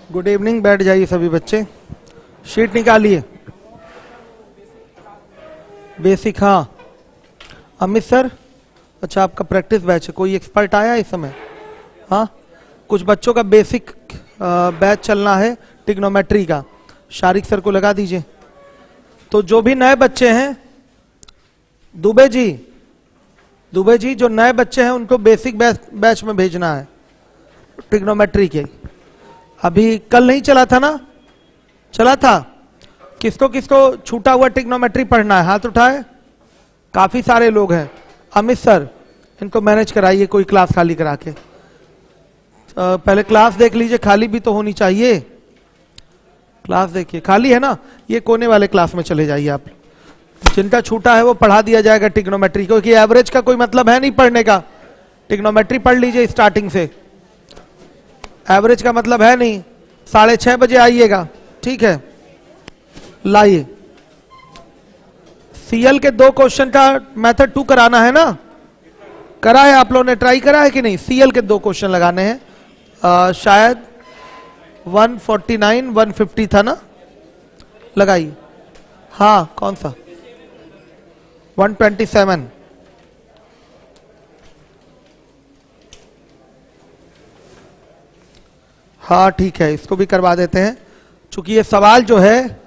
Good evening, बैठ जाइए सभी बच्चे। शीट निकालिए। बेसिक, हाँ अमित सर, अच्छा आपका प्रैक्टिस बैच है, कोई एक्सपर्ट आया इस समय? हाँ, कुछ बच्चों का बेसिक बैच चलना है ट्रिग्नोमेट्री का, शारिक सर को लगा दीजिए। तो जो भी नए बच्चे हैं, दुबे जी जो नए बच्चे हैं उनको बेसिक बैच में भेजना है ट्रिग्नोमेट्री के। अभी कल नहीं चला था ना? चला था। किसको किसको छूटा हुआ ट्रिग्नोमेट्री पढ़ना है, हाथ उठाए। काफी सारे लोग हैं। अमित सर, इनको मैनेज कराइए, कोई क्लास खाली करा के। पहले क्लास देख लीजिए, खाली भी तो होनी चाहिए। क्लास देखिए, खाली है ना? ये कोने वाले क्लास में चले जाइए आप। जिनका छूटा है वो पढ़ा दिया जाएगा ट्रिग्नोमेट्री, क्योंकि एवरेज का कोई मतलब है नहीं पढ़ने का। ट्रिग्नोमेट्री पढ़ लीजिए स्टार्टिंग से, एवरेज का मतलब है नहीं। 6:30 बजे आइएगा, ठीक है? लाइए। सीएल के 2 क्वेश्चन का मेथड 2 कराना है ना? करा है आप लोगों ने, ट्राई करा है कि नहीं? सीएल के 2 क्वेश्चन लगाने हैं, शायद 149 150 था ना? लगाइए। हाँ, कौन सा? 127। हाँ ठीक है, इसको भी करवा देते हैं। चूंकि ये सवाल जो है,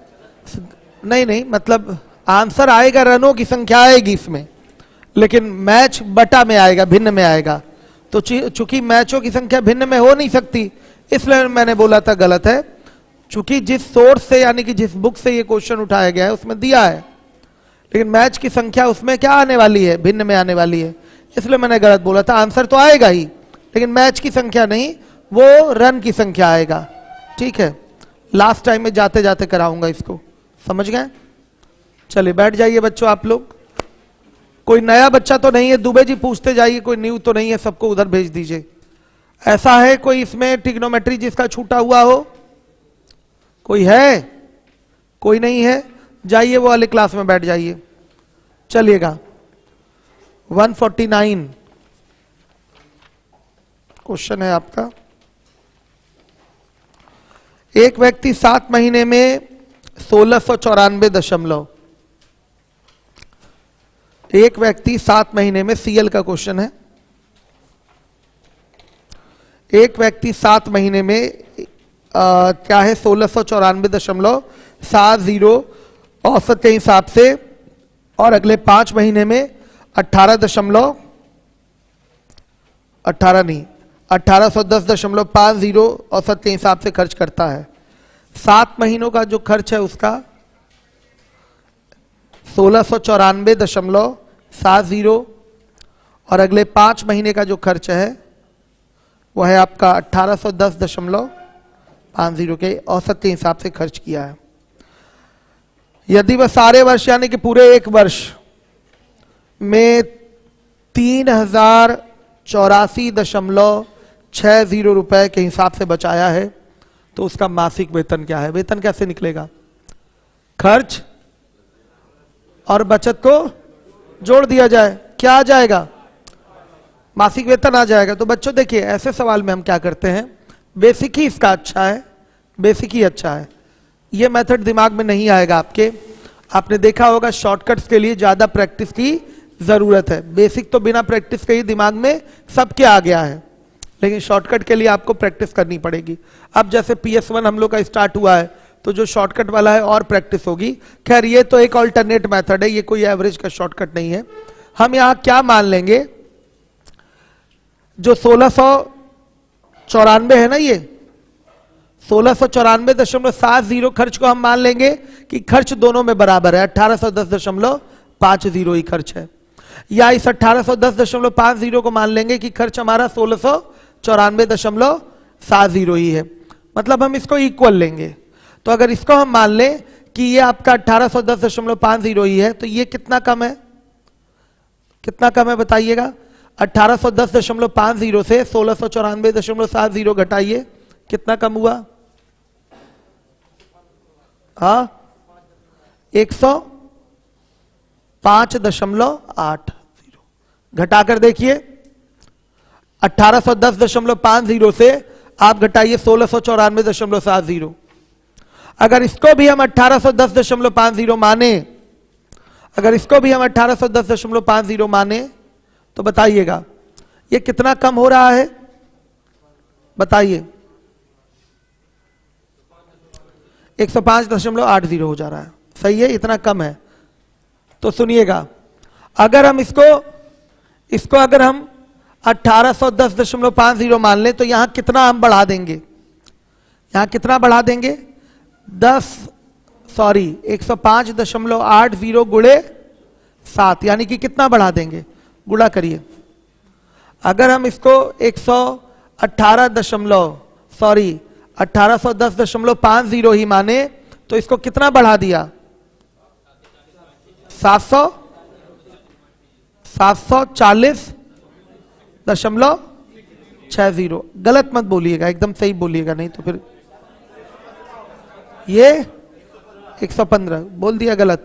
नहीं मतलब आंसर आएगा, रनों की संख्या आएगी इसमें, लेकिन मैच बटा में आएगा, भिन्न में आएगा। तो चूंकि मैचों की संख्या भिन्न में हो नहीं सकती, इसलिए मैंने बोला था गलत है। चूंकि जिस सोर्स से, यानी कि जिस बुक से ये क्वेश्चन उठाया गया है उसमें दिया है, लेकिन मैच की संख्या उसमें क्या आने वाली है? भिन्न में आने वाली है, इसलिए मैंने गलत बोला था। आंसर तो आएगा ही, लेकिन मैच की संख्या नहीं, वो रन की संख्या आएगा, ठीक है? लास्ट टाइम में जाते जाते कराऊंगा इसको, समझ गए? चलिए बैठ जाइए बच्चों आप लोग। कोई नया बच्चा तो नहीं है? दुबे जी पूछते जाइए, कोई न्यू तो नहीं है? सबको उधर भेज दीजिए। ऐसा है कोई इसमें ट्रिग्नोमेट्री जिसका छूटा हुआ हो? कोई है? कोई नहीं है? जाइए वो वाले क्लास में बैठ जाइए। चलिएगा, 149 क्वेश्चन है आपका। एक व्यक्ति 7 महीने में 1694 एक व्यक्ति 7 महीने में, सीएल का क्वेश्चन है। एक व्यक्ति 7 महीने में क्या है? 1694.70 औसत के हिसाब से, और अगले 5 महीने में 1810.50 औसत के हिसाब से खर्च करता है। 7 महीनों का जो खर्च है उसका 1694.70, और अगले 5 महीने का जो खर्च है वह है आपका 1810.50 के औसत के हिसाब से खर्च किया है। यदि वह सारे वर्ष, यानी कि पूरे 1 वर्ष में 3084.60 रुपए के हिसाब से बचाया है, तो उसका मासिक वेतन क्या है? वेतन कैसे निकलेगा? खर्च और बचत को जोड़ दिया जाए, क्या आ जाएगा? मासिक वेतन आ जाएगा। तो बच्चों देखिए, ऐसे सवाल में हम क्या करते हैं, बेसिक ही इसका अच्छा है, बेसिक ही अच्छा है। ये मेथड दिमाग में नहीं आएगा आपके। आपने देखा होगा शॉर्टकट्स के लिए ज्यादा प्रैक्टिस की जरूरत है। बेसिक तो बिना प्रैक्टिस के ही दिमाग में सबके आ गया है, लेकिन शॉर्टकट के लिए आपको प्रैक्टिस करनी पड़ेगी। अब जैसे PS1 हम लोग का स्टार्ट हुआ है, तो जो शॉर्टकट वाला है और प्रैक्टिस होगी। खैर ये तो एक ऑल्टरनेट मेथड है, ये कोई एवरेज का शॉर्टकट नहीं है। हम यहां क्या मान लेंगे, जो 1694 है ना, ये 1694.70 खर्च को हम मान लेंगे कि खर्च दोनों में बराबर है, 1810.50 ही खर्च है। या इस 1810.50 को मान लेंगे कि खर्च हमारा 1694.70 ही है, मतलब हम इसको इक्वल लेंगे। तो अगर इसको हम मान लें कि ये आपका 1810.50 ही है, तो ये कितना कम है? कितना कम है बताइएगा? 1810.50 से 1694.70 घटाइए, कितना कम हुआ? हाँ, 105.80 घटाकर देखिए। 1810.50 से आप घटाइए 1694.70। अगर इसको भी हम 1810.50 माने, अगर इसको भी हम 1810.50 माने तो बताइएगा ये कितना कम हो रहा है, बताइए। 105.80 हो जा रहा है, सही है, इतना कम है। तो सुनिएगा, अगर हम इसको अगर हम 1810.50 मान लें तो यहां कितना हम बढ़ा देंगे, यहां कितना बढ़ा देंगे, 105.80 गुणे 7, यानी कि कितना बढ़ा देंगे, गुणा करिए। अगर हम इसको 1810.50 ही माने तो इसको कितना बढ़ा दिया, 740.60। गलत मत बोलिएगा, एकदम सही बोलिएगा, नहीं तो फिर ये 115 बोल दिया गलत।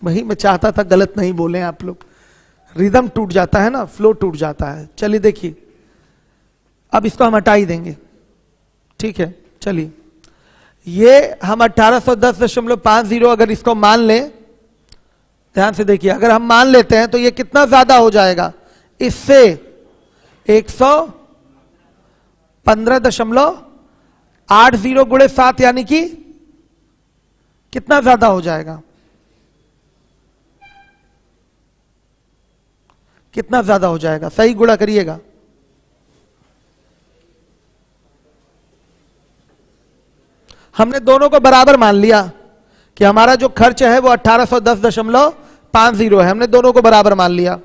वही मैं चाहता था गलत नहीं बोले आप लोग, रिदम टूट जाता है ना, फ्लो टूट जाता है। चलिए देखिए, अब इसको हम हटा ही देंगे, ठीक है। चलिए, ये हम 1810.50 अगर इसको मान लें, ध्यान से देखिए, अगर हम मान लेते हैं तो ये कितना ज्यादा हो जाएगा, इससे 115.80 गुणे 7, यानी कि कितना ज्यादा हो जाएगा, कितना ज्यादा हो जाएगा, सही गुणा करिएगा। हमने दोनों को बराबर मान लिया कि हमारा जो खर्च है वो 1810.50 है, हमने दोनों को बराबर मान लिया।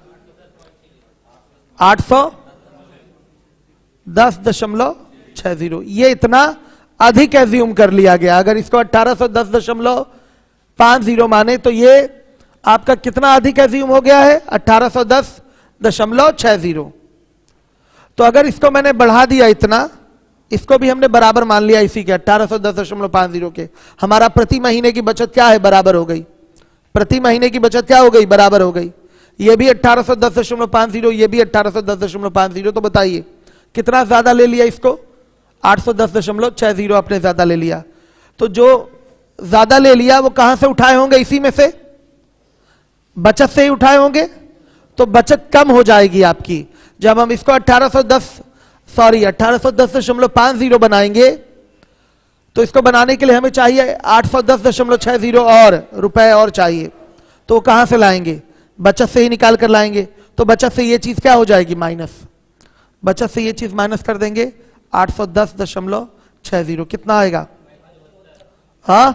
810.60 ये इतना अधिक एज्यूम कर लिया गया। अगर इसको 1810.50 माने तो ये आपका कितना अधिक एज्यूम हो गया है, 1810.60। तो अगर इसको मैंने बढ़ा दिया इतना, इसको भी हमने बराबर मान लिया इसी के 1810.50 के, हमारा प्रति महीने की बचत क्या है, बराबर हो गई। प्रति महीने की बचत क्या हो गई, बराबर हो गई। ये भी 1810.50, ये भी 1810.50। तो बताइए कितना ज्यादा ले लिया इसको, 810.60 आपने ज्यादा ले लिया। तो जो ज्यादा ले लिया वो कहां से उठाए होंगे, इसी में से, बचत से ही उठाए होंगे। तो बचत कम हो जाएगी आपकी जब हम इसको 1810.50 बनाएंगे। तो इसको बनाने के लिए हमें चाहिए 810.60 और रुपए और चाहिए, तो कहां से लाएंगे, बचत से ही निकाल कर लाएंगे। तो बचत से ये चीज क्या हो जाएगी, माइनस, बचत से ये चीज माइनस कर देंगे। 810.60 कितना आएगा, हाँ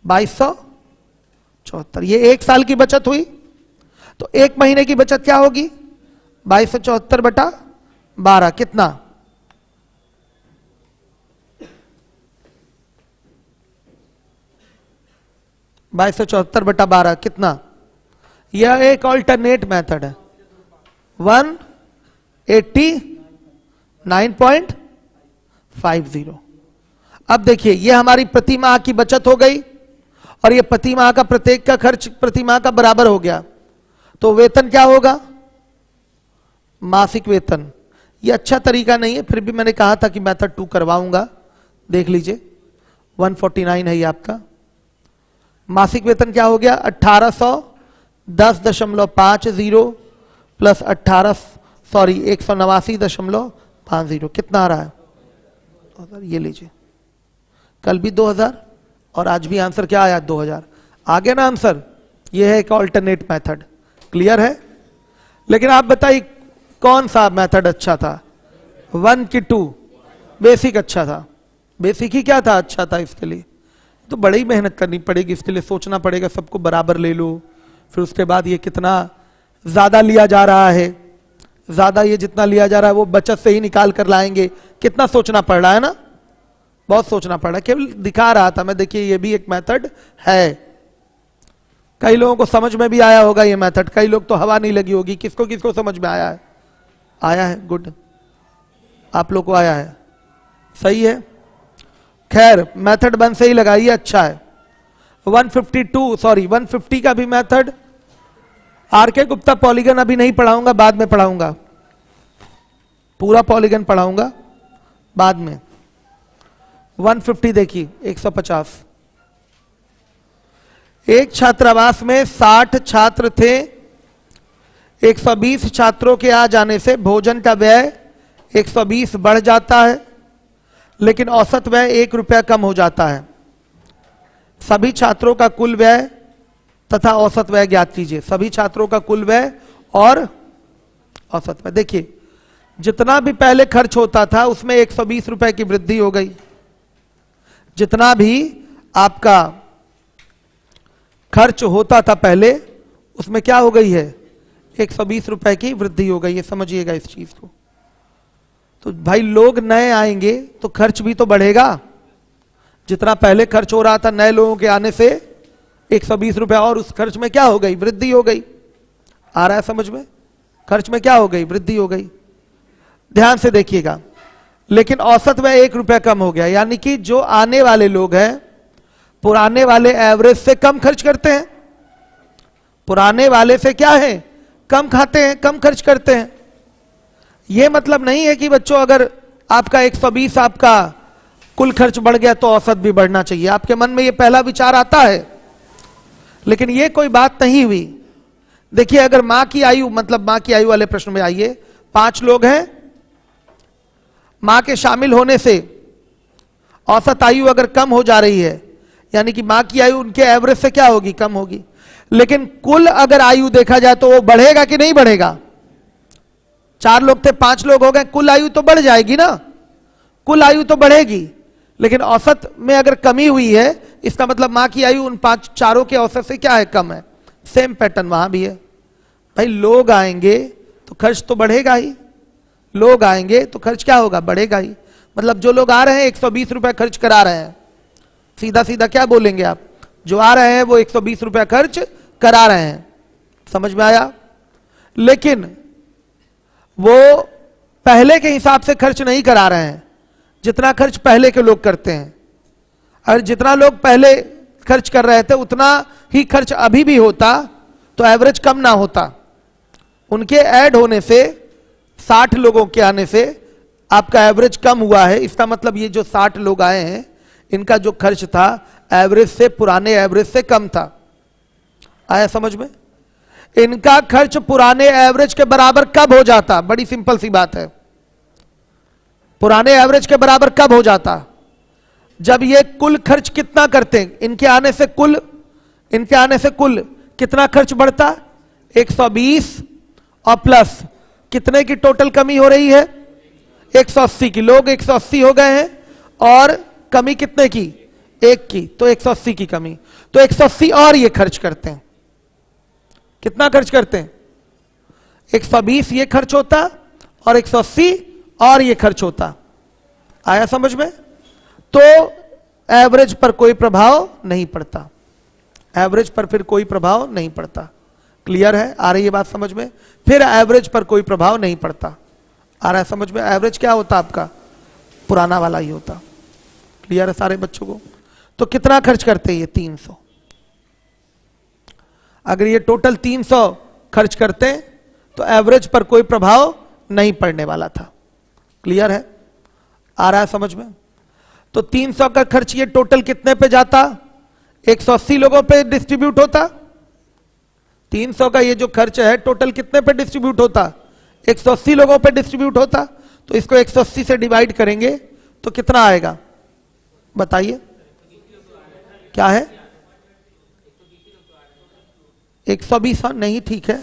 2274। ये एक साल की बचत हुई। तो एक महीने की बचत क्या होगी, 2274/12 कितना, 2274/12 कितना। यह एक ऑल्टरनेट मेथड है, 189.50। अब देखिए, यह हमारी प्रति माह की बचत हो गई और यह प्रति माह का प्रत्येक का खर्च प्रति माह का बराबर हो गया। तो वेतन क्या होगा, मासिक वेतन। यह अच्छा तरीका नहीं है, फिर भी मैंने कहा था कि मेथड 2 करवाऊंगा, देख लीजिए। 149 है ये आपका मासिक वेतन। क्या हो गया, 1810.50 प्लस 189.50 कितना आ रहा है, 2000। ये लीजिए, कल भी 2000 और आज भी आंसर क्या आया, 2000 आ गया ना आंसर। ये है एक ऑल्टरनेट मेथड, क्लियर है। लेकिन आप बताइए कौन सा मेथड अच्छा था, 1 की 2, बेसिक अच्छा था। बेसिक ही क्या था, अच्छा था। इसके लिए तो बड़ी मेहनत करनी पड़ेगी, इसके लिए सोचना पड़ेगा, सबको बराबर ले लो, फिर उसके बाद ये कितना ज्यादा लिया जा रहा है, ज्यादा ये जितना लिया जा रहा है वो बचत से ही निकाल कर लाएंगे, कितना सोचना पड़ रहा है ना, बहुत सोचना पड़ रहा है। केवल दिखा रहा था मैं, देखिए ये भी एक मेथड है। कई लोगों को समझ में भी आया होगा ये मेथड, कई लोग तो हवा नहीं लगी होगी। किसको किसको समझ में आया है, आया है, गुड, आप लोग को आया है, सही है। खैर मेथड 1 से ही लगाइए, अच्छा है। 150 का भी मेथड, आर के गुप्ता पॉलीगन अभी नहीं पढ़ाऊंगा, बाद में पढ़ाऊंगा। पूरा पॉलीगन पढ़ाऊंगा बाद में। 150 देखिए 150। एक छात्रावास में 60 छात्र थे। 120 छात्रों के आ जाने से भोजन का व्यय 120 बढ़ जाता है, लेकिन औसत व्यय 1 रुपया कम हो जाता है। सभी छात्रों का कुल व्यय तथा औसत व्यय ज्ञात कीजिए। सभी छात्रों का कुल व्यय और औसत व्यय। देखिए जितना भी पहले खर्च होता था उसमें 120 रुपए की वृद्धि हो गई। जितना भी आपका खर्च होता था पहले उसमें क्या हो गई है, 120 रुपए की वृद्धि हो गई है। समझिएगा इस चीज को। तो भाई लोग नए आएंगे तो खर्च भी तो बढ़ेगा। जितना पहले खर्च हो रहा था नए लोगों के आने से 120 रुपए, और उस खर्च में क्या हो गई, वृद्धि हो गई। आ रहा है समझ में? खर्च में क्या हो गई, वृद्धि हो गई। ध्यान से देखिएगा। लेकिन औसत में 1 रुपया कम हो गया, यानी कि जो आने वाले लोग हैं पुराने वाले एवरेज से कम खर्च करते हैं। पुराने वाले से क्या है, कम खाते हैं, कम खर्च करते हैं। यह मतलब नहीं है कि बच्चों अगर आपका 120 आपका कुल खर्च बढ़ गया तो औसत भी बढ़ना चाहिए। आपके मन में यह पहला विचार आता है, लेकिन यह कोई बात नहीं हुई। देखिए अगर मां की आयु, मतलब मां की आयु वाले प्रश्न में आइए, 5 लोग हैं, मां के शामिल होने से औसत आयु अगर कम हो जा रही है, यानी कि मां की आयु उनके एवरेज से क्या होगी, कम होगी। लेकिन कुल अगर आयु देखा जाए तो वो बढ़ेगा कि नहीं बढ़ेगा? 4 लोग थे 5 लोग हो गए, कुल आयु तो बढ़ जाएगी ना, कुल आयु तो बढ़ेगी। लेकिन औसत में अगर कमी हुई है इसका मतलब मां की आयु उन 5 चारों के औसत से क्या है, कम है। सेम पैटर्न वहां भी है। भाई लोग आएंगे तो खर्च तो बढ़ेगा ही, लोग आएंगे तो खर्च क्या होगा, बढ़ेगा ही। मतलब जो लोग आ रहे हैं 120 रुपए खर्च करा रहे हैं, सीधा सीधा क्या बोलेंगे आप, जो आ रहे हैं वो 120 रुपए खर्च करा रहे हैं। समझ में आया? लेकिन वो पहले के हिसाब से खर्च नहीं करा रहे हैं जितना खर्च पहले के लोग करते हैं। और जितना लोग पहले खर्च कर रहे थे उतना ही खर्च अभी भी होता तो एवरेज कम ना होता। उनके ऐड होने से 60 लोगों के आने से आपका एवरेज कम हुआ है। इसका मतलब ये जो 60 लोग आए हैं इनका जो खर्च था एवरेज से, पुराने एवरेज से कम था। आया समझ में? इनका खर्च पुराने एवरेज के बराबर कब हो जाता? बड़ी सिंपल सी बात है। पुराने एवरेज के बराबर कब हो जाता? जब ये कुल खर्च कितना करते हैं, इनके आने से कुल कितना खर्च बढ़ता? 120 और प्लस कितने की टोटल कमी हो रही है, 180 की। लोग 180 हो गए हैं और कमी कितने की, 1 की, तो 180 की कमी। तो 180 और ये खर्च करते हैं। कितना खर्च करते हैं? 120 ये खर्च होता और 180 और ये खर्च होता। आया समझ में? तो एवरेज पर कोई प्रभाव नहीं पड़ता, एवरेज पर फिर कोई प्रभाव नहीं पड़ता। क्लियर है? आ रही है बात समझ में? फिर एवरेज पर कोई प्रभाव नहीं पड़ता। आ रहा है समझ में? एवरेज क्या होता आपका, पुराना वाला ही होता। क्लियर है सारे बच्चों को? तो कितना खर्च करते हैं ये, 300। अगर ये टोटल 300 खर्च करते तो एवरेज पर कोई प्रभाव नहीं पड़ने वाला था। क्लियर है? आ रहा है समझ में? तो 300 का खर्च ये टोटल कितने पे जाता, 180 लोगों पे डिस्ट्रीब्यूट होता। 300 का ये जो खर्च है टोटल कितने पे डिस्ट्रीब्यूट होता, 180 लोगों पे डिस्ट्रीब्यूट होता। तो इसको 180 से डिवाइड करेंगे तो कितना आएगा बताइए, क्या है? 120। हाँ नहीं ठीक है,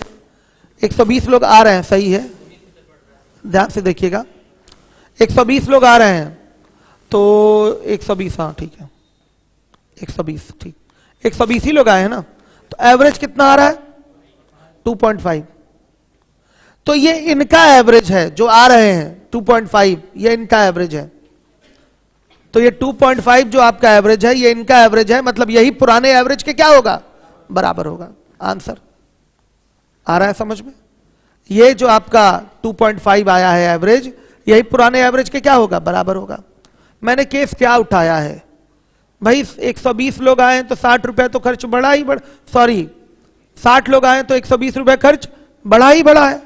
120 लोग आ रहे हैं, सही है, ध्यान से देखिएगा। 120 लोग आ रहे हैं तो 120, हाँ ठीक है, 120 ठीक, 120 ही लोग आए हैं ना। तो एवरेज कितना आ रहा है, 2.5। तो ये इनका एवरेज है, जो आ रहे हैं 2.5, ये इनका एवरेज है। तो ये 2.5 जो आपका एवरेज है ये इनका एवरेज है, मतलब यही पुराने एवरेज के क्या होगा, बराबर होगा। आंसर आ रहा है समझ में? ये जो आपका 2.5 आया है एवरेज, यही पुराने एवरेज के क्या होगा, बराबर होगा। मैंने केस क्या उठाया है भाई, 120 लोग आए तो 60 रुपए तो खर्च बढ़ा ही 60 लोग आए तो 120 रुपए खर्च बढ़ा ही बढ़ा है।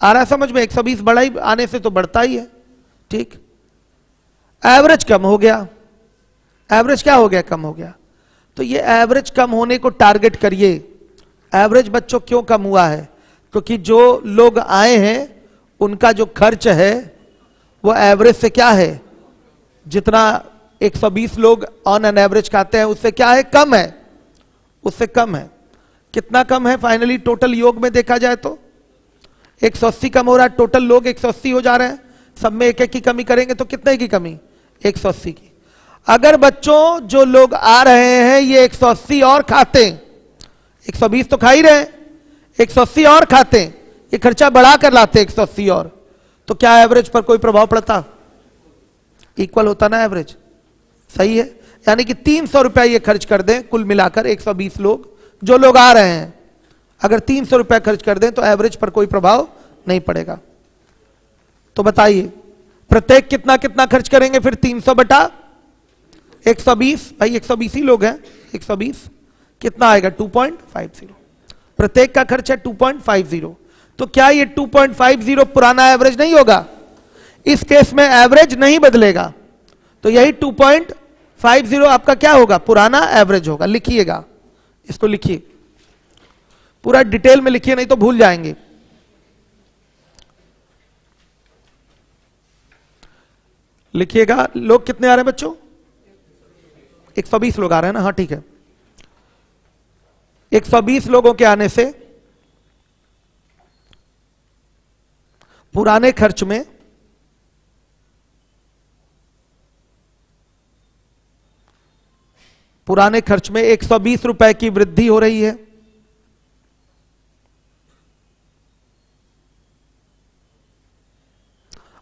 आ रहा है समझ में? 120 बढ़ा ही आने से तो बढ़ता ही है, ठीक। एवरेज कम हो गया, एवरेज क्या हो गया? कम हो गया। तो ये एवरेज कम होने को टारगेट करिए। एवरेज बच्चों क्यों कम हुआ है? क्योंकि जो लोग आए हैं उनका जो खर्च है वो एवरेज से क्या है, जितना 120 लोग ऑन एन एवरेज खाते हैं उससे क्या है, कम है, उससे कम है। कितना कम है फाइनली टोटल योग में देखा जाए तो? 180 कम हो रहा है, टोटल लोग 180 हो जा रहे हैं, सब में एक एक की कमी करेंगे तो कितने की कमी? 180 की। अगर बच्चों जो लोग आ रहे हैं ये 180 और खाते, 120 तो खा ही रहे हैं, 180 और खाते, ये खर्चा बढ़ा कर लाते 180 और, तो क्या एवरेज पर कोई प्रभाव पड़ता? इक्वल होता ना एवरेज, सही है। यानी कि 300 रुपया ये खर्च कर दें कुल मिलाकर, 120 लोग जो लोग आ रहे हैं अगर 300 रुपया खर्च कर दें तो एवरेज पर कोई प्रभाव नहीं पड़ेगा। तो बताइए प्रत्येक कितना कितना खर्च करेंगे फिर? 300 बटा 120, भाई 120 ही लोग हैं, 120 कितना आएगा? 2.50। प्रत्येक का खर्च है 2.50। तो क्या ये 2.50 पुराना एवरेज नहीं होगा? इस केस में एवरेज नहीं बदलेगा, तो यही 2.50 आपका क्या होगा? पुराना एवरेज होगा। लिखिएगा, इसको लिखिए, पूरा डिटेल में लिखिए नहीं तो भूल जाएंगे। लिखिएगा। लोग कितने आ रहे हैं बच्चों? 120 लोग आ रहे हैं ना? हाँ ठीक है। 120 लोगों के आने से पुराने खर्च में पुराने खर्च में 120 रुपए की वृद्धि हो रही है।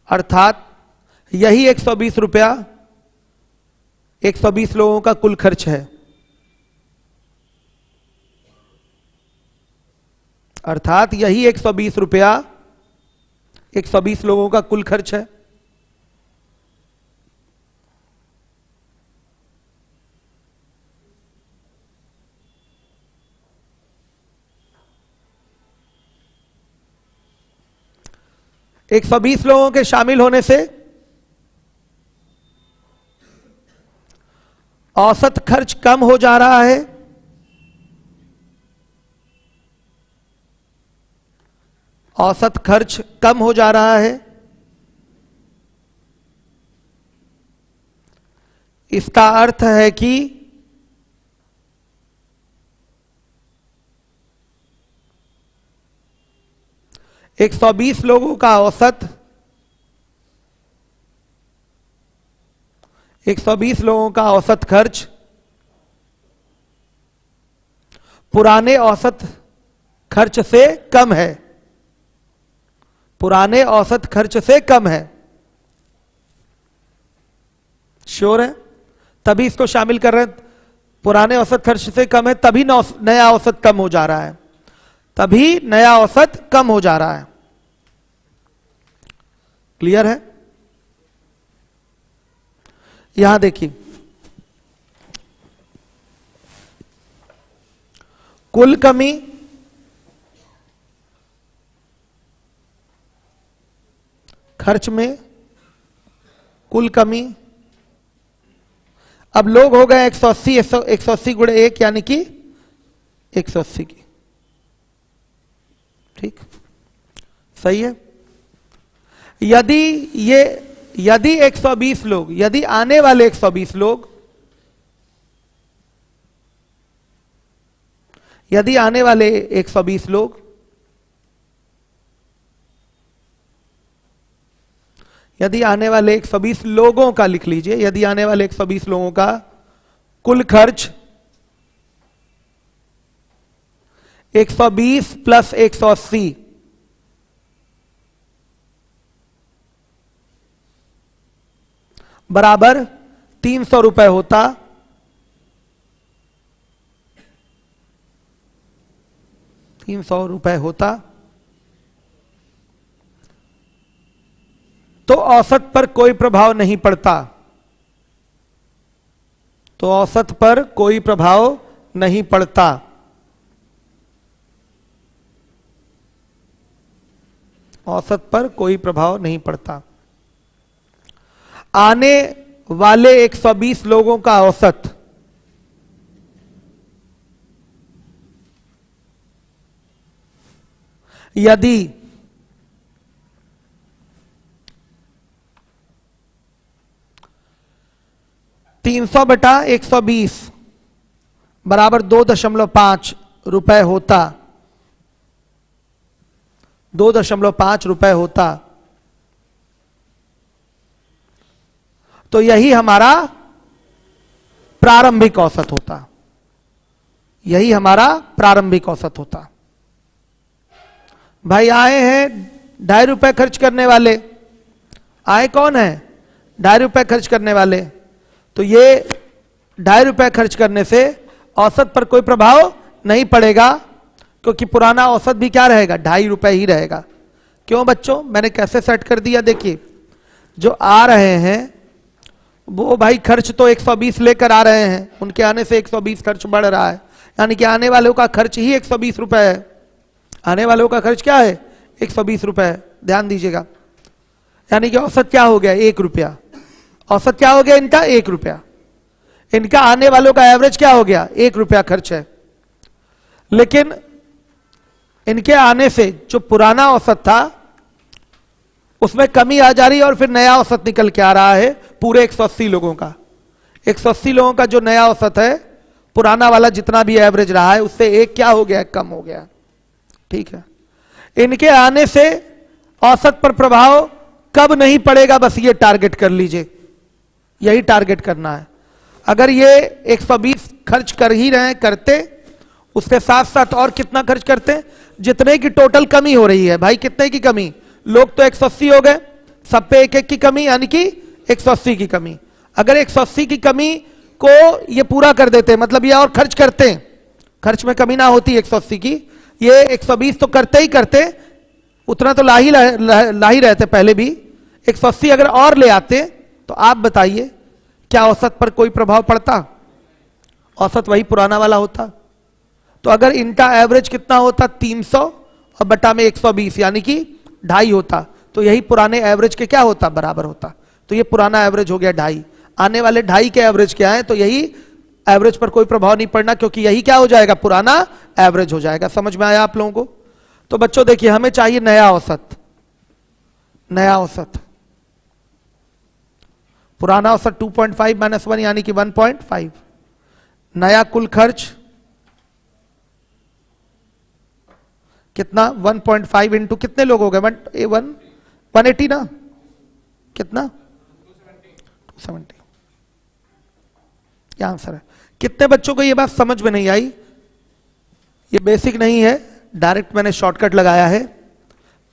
अर्थात यही 120 रुपया 120 लोगों का कुल खर्च है। अर्थात यही 120 रुपया 120 लोगों का कुल खर्च है। एक 120 लोगों के शामिल होने से औसत खर्च कम हो जा रहा है। औसत खर्च कम हो जा रहा है। इसका अर्थ है कि एक 120 लोगों का औसत 120 लोगों का औसत खर्च पुराने औसत खर्च से कम है। पुराने औसत खर्च से कम है। श्योर है? तभी इसको शामिल कर रहे हैं। पुराने औसत खर्च से कम है तभी नया औसत कम हो जा रहा है, तभी नया औसत कम हो जा रहा है। क्लियर है? यहां देखिए, कुल कमी खर्च में, कुल कमी। अब लोग हो गए 180, 180 गुणे 1 यानी कि 180 की। ठीक, सही है। यदि 120 लोग, यदि आने वाले 120 लोग, यदि आने वाले 120 लोग, यदि आने वाले 120 लोगों का, लिख लीजिए, यदि आने वाले 120 लोगों का कुल खर्च 120 प्लस 180 बराबर 300 रुपए होता, तो औसत पर कोई प्रभाव नहीं पड़ता। तो औसत पर कोई प्रभाव नहीं पड़ता। औसत पर कोई प्रभाव नहीं पड़ता। आने वाले 120 लोगों का औसत यदि 300/120 बराबर 2.5 रुपए होता, 2.5 रुपए होता, तो यही हमारा प्रारंभिक औसत होता, यही हमारा प्रारंभिक औसत होता। भाई आए हैं 2.5 रुपए खर्च करने वाले, आए कौन है? 2.5 रुपए खर्च करने वाले। तो ये 2.5 रुपए खर्च करने से औसत पर कोई प्रभाव नहीं पड़ेगा, क्योंकि पुराना औसत भी क्या रहेगा? 2.5 रुपए ही रहेगा। क्यों बच्चों? मैंने कैसे सेट कर दिया, देखिए जो आ रहे हैं वो भाई खर्च तो 120 लेकर आ रहे हैं, उनके आने से 120 खर्च बढ़ रहा है, यानी कि आने वालों का खर्च ही 120 रुपए है। आने वालों का खर्च क्या है? 120 रुपए है, ध्यान दीजिएगा। यानी कि औसत क्या हो गया? 1 रुपया। औसत क्या हो गया इनका? 1 रुपया। इनका आने वालों का एवरेज क्या हो गया? 1 रुपया खर्च है। लेकिन इनके आने से जो पुराना औसत था उसमें कमी आ जा रही है और फिर नया औसत निकल के आ रहा है पूरे 180 लोगों का। 180 लोगों का जो नया औसत है, पुराना वाला जितना भी एवरेज रहा है उससे 1 क्या हो गया? कम हो गया। ठीक है, इनके आने से औसत पर प्रभाव कब नहीं पड़ेगा, बस ये टारगेट कर लीजिए, यही टारगेट करना है। अगर ये 120 खर्च कर ही रहे करते, उसके साथ साथ और कितना खर्च करते? जितने की टोटल कमी हो रही है। भाई कितने की कमी? लोग तो 180 हो गए, सब पे 1-1 की कमी, यानी कि 180 की कमी। अगर 180 की कमी को ये पूरा कर देते, मतलब ये और खर्च करते, खर्च में कमी ना होती 180 की, ये 120 तो करते ही करते, उतना तो ला ही रहते पहले भी। 180 अगर और ले आते तो आप बताइए क्या औसत पर कोई प्रभाव पड़ता? औसत वही पुराना वाला होता। तो अगर इनका एवरेज कितना होता? 300 और बटा में 120, यानी कि 2.5 होता, तो यही पुराने एवरेज के क्या होता? बराबर होता। तो ये पुराना एवरेज हो गया 2.5। आने वाले 2.5 के एवरेज क्या है? तो यही एवरेज पर कोई प्रभाव नहीं पड़ना, क्योंकि यही क्या हो जाएगा? पुराना एवरेज हो जाएगा। समझ में आया आप लोगों को? तो बच्चों देखिए, हमें चाहिए नया औसत। नया औसत, पुराना औसत 2.5 - 1 यानी कि 1.5। नया कुल खर्च कितना? 1.5 इंटू कितने लोग हो गए? 180 ना? कितना? 270। क्या आंसर है? कितने बच्चों को ये बात समझ में नहीं आई? ये बेसिक नहीं है, डायरेक्ट मैंने शॉर्टकट लगाया है।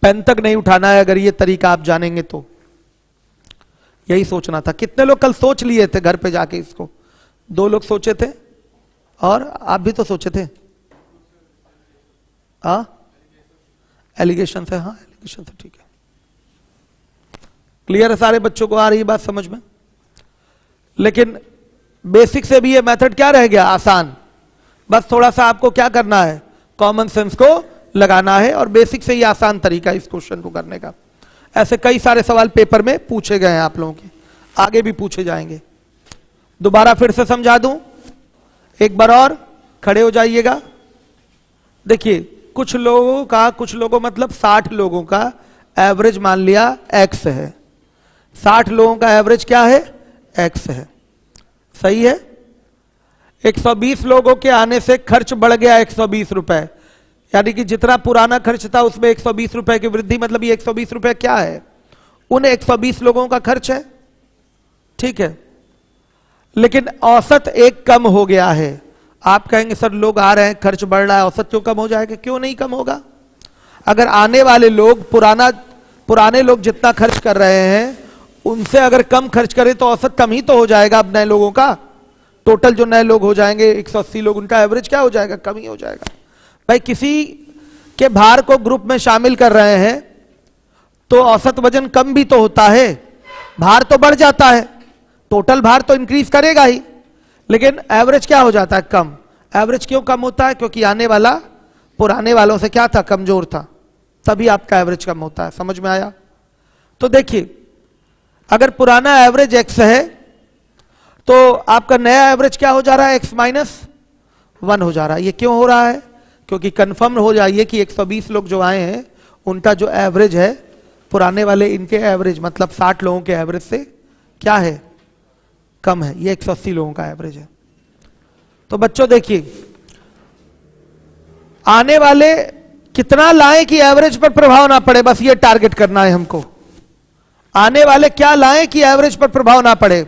पेन तक नहीं उठाना है अगर ये तरीका आप जानेंगे तो। यही सोचना था। कितने लोग कल सोच लिए थे घर पे जाके इसको? 2 लोग सोचे थे, और आप भी तो सोचे थे। हाँ, एलिगेशन से। हाँ, एलिगेशन से, ठीक है। क्लियर है? सारे बच्चों को आ रही है बात समझ में? लेकिन बेसिक से भी ये मेथड क्या रह गया? आसान। बस थोड़ा सा आपको क्या करना है? कॉमन सेंस को लगाना है, और बेसिक से ही आसान तरीका है इस क्वेश्चन को करने का। ऐसे कई सारे सवाल पेपर में पूछे गए हैं आप लोगों के, आगे भी पूछे जाएंगे। दोबारा फिर से समझा दूं, एक बार और खड़े हो जाइएगा। देखिए, कुछ लोगों मतलब 60 लोगों का एवरेज मान लिया x है। 60 लोगों का एवरेज क्या है? x है। सही है? 120 लोगों के आने से खर्च बढ़ गया 120 रुपए, यानी कि जितना पुराना खर्च था उसमें 120 रुपए की वृद्धि, मतलब ये 120 रुपए क्या है? उन 120 लोगों का खर्च है। ठीक है, लेकिन औसत 1 कम हो गया है। आप कहेंगे सर लोग आ रहे हैं, खर्च बढ़ रहा है, औसत क्यों कम हो जाएगा? क्यों नहीं कम होगा? अगर आने वाले लोग पुराने लोग जितना खर्च कर रहे हैं उनसे अगर कम खर्च करें तो औसत कम ही तो हो जाएगा। अब नए लोगों का टोटल जो नए लोग हो जाएंगे 180 लोग, उनका एवरेज क्या हो जाएगा? कम ही हो जाएगा। भाई किसी के भार को ग्रुप में शामिल कर रहे हैं तो औसत वजन कम भी तो होता है, भार तो बढ़ जाता है, टोटल भार तो इंक्रीज करेगा ही, लेकिन एवरेज क्या हो जाता है? कम। एवरेज क्यों कम होता है? क्योंकि आने वाला पुराने वालों से क्या था? कमजोर था। तभी आपका एवरेज कम होता है। समझ में आया? तो देखिए, अगर पुराना एवरेज x है तो आपका नया एवरेज क्या हो जा रहा है? x माइनस 1 हो जा रहा है। ये क्यों हो रहा है? क्योंकि कंफर्म हो जाइए कि 120 लोग जो आए हैं उनका जो एवरेज है पुराने वाले इनके एवरेज मतलब 60 लोगों के एवरेज से क्या है? कम है। ये 180 लोगों का एवरेज है। तो बच्चों देखिए, आने वाले कितना लाएं कि एवरेज पर प्रभाव ना पड़े, बस ये टारगेट करना है हमको। आने वाले क्या लाएं कि एवरेज पर प्रभाव ना पड़े?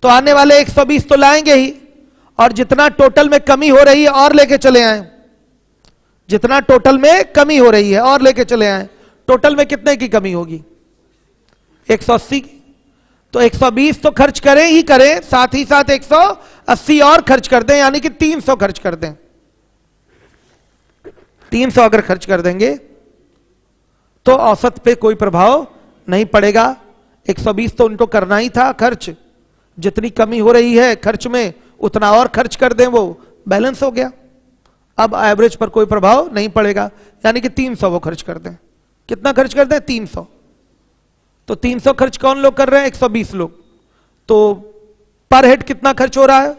तो आने वाले 120 तो लाएंगे ही, और जितना टोटल में कमी हो रही है और लेके चले आए। जितना टोटल में कमी हो रही है और लेके चले आए। टोटल में कितने की कमी होगी? 180 की। तो 120 तो खर्च करें ही करें, साथ ही साथ 180 और खर्च कर दें, यानी कि 300 खर्च कर दें। 300 अगर खर्च कर देंगे तो औसत पे कोई प्रभाव नहीं पड़ेगा। 120 तो उनको करना ही था खर्च, जितनी कमी हो रही है खर्च में उतना और खर्च कर दें, वो बैलेंस हो गया। अब एवरेज पर कोई प्रभाव नहीं पड़ेगा, यानी कि 300 वो खर्च कर दें। कितना खर्च कर दें? 300। तो 300 खर्च कौन लोग कर रहे हैं? 120 लोग। तो पर हेड कितना खर्च हो रहा है?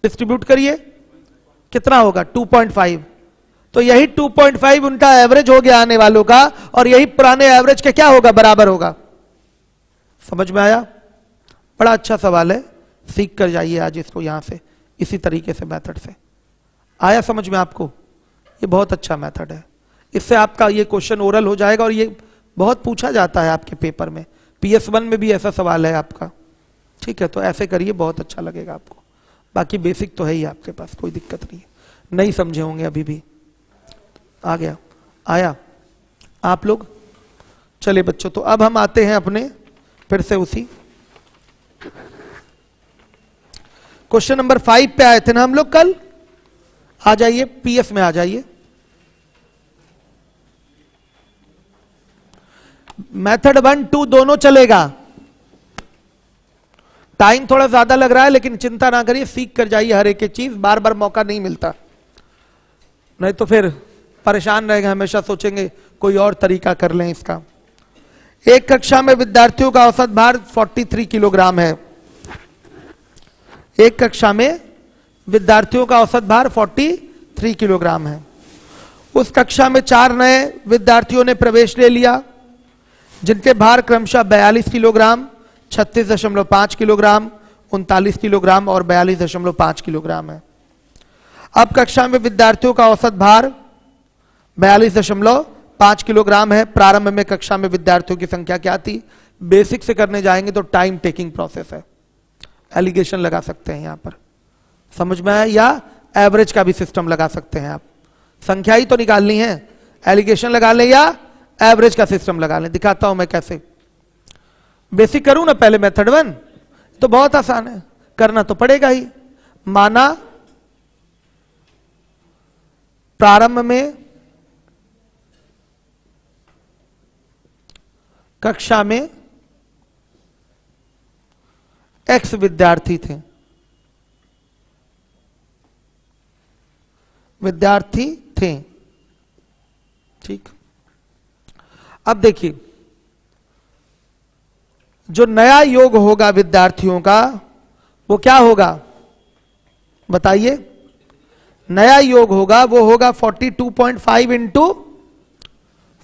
डिस्ट्रीब्यूट करिए, कितना होगा? 2.5। तो यही 2.5 उनका एवरेज हो गया आने वालों का, और यही पुराने एवरेज के क्या होगा? बराबर होगा। समझ में आया? बड़ा अच्छा सवाल है, सीख कर जाइए आज इसको यहां से, इसी तरीके से मेथड से। आया समझ में आपको? ये बहुत अच्छा मेथड है। इससे आपका ये क्वेश्चन ओरल हो जाएगा, और ये बहुत पूछा जाता है आपके पेपर में। PS1 में भी ऐसा सवाल है आपका। ठीक है, तो ऐसे करिए, बहुत अच्छा लगेगा आपको। बाकी बेसिक तो है ही आपके पास, कोई दिक्कत नहीं है। नहीं समझे होंगे अभी भी। आ गया? आया आप लोग? चलिए बच्चों, तो अब हम आते हैं अपने फिर से उसी क्वेश्चन नंबर 5 पे आए थे ना हम लोग कल। आ जाइए, PS में आ जाइए। मेथड 1, 2 दोनों चलेगा। टाइम थोड़ा ज्यादा लग रहा है, लेकिन चिंता ना करिए, सीख कर जाइए हर एक चीज। बार बार मौका नहीं मिलता, नहीं तो फिर परेशान रहेंगे, हमेशा सोचेंगे कोई और तरीका कर लें इसका। एक कक्षा में विद्यार्थियों का औसत भार 43 किलोग्राम है। एक कक्षा में विद्यार्थियों का औसत भार 43 किलोग्राम है। उस कक्षा में 4 नए विद्यार्थियों ने प्रवेश ले लिया, जिनके भार क्रमशः 42 किलोग्राम, 36.5 किलोग्राम, 39 किलोग्राम और 42.5 किलोग्राम है। अब कक्षा में विद्यार्थियों का औसत भार 42.5 किलोग्राम है। प्रारंभ में कक्षा में विद्यार्थियों की संख्या क्या थी? बेसिक से करने जाएंगे तो टाइम टेकिंग प्रोसेस है, एलिगेशन लगा सकते हैं यहां पर। समझ में आया? या एवरेज का भी सिस्टम लगा सकते हैं आप। संख्या ही तो निकालनी है, एलिगेशन लगा लें या एवरेज का सिस्टम लगा लें। दिखाता हूं मैं कैसे। बेसिक करूं ना पहले मेथड 1, तो बहुत आसान है, करना तो पड़ेगा ही। माना प्रारंभ में कक्षा में X विद्यार्थी थे। ठीक। अब देखिए, जो नया योग होगा विद्यार्थियों का वो क्या होगा? बताइए। नया योग होगा वो होगा 42.5 इंटू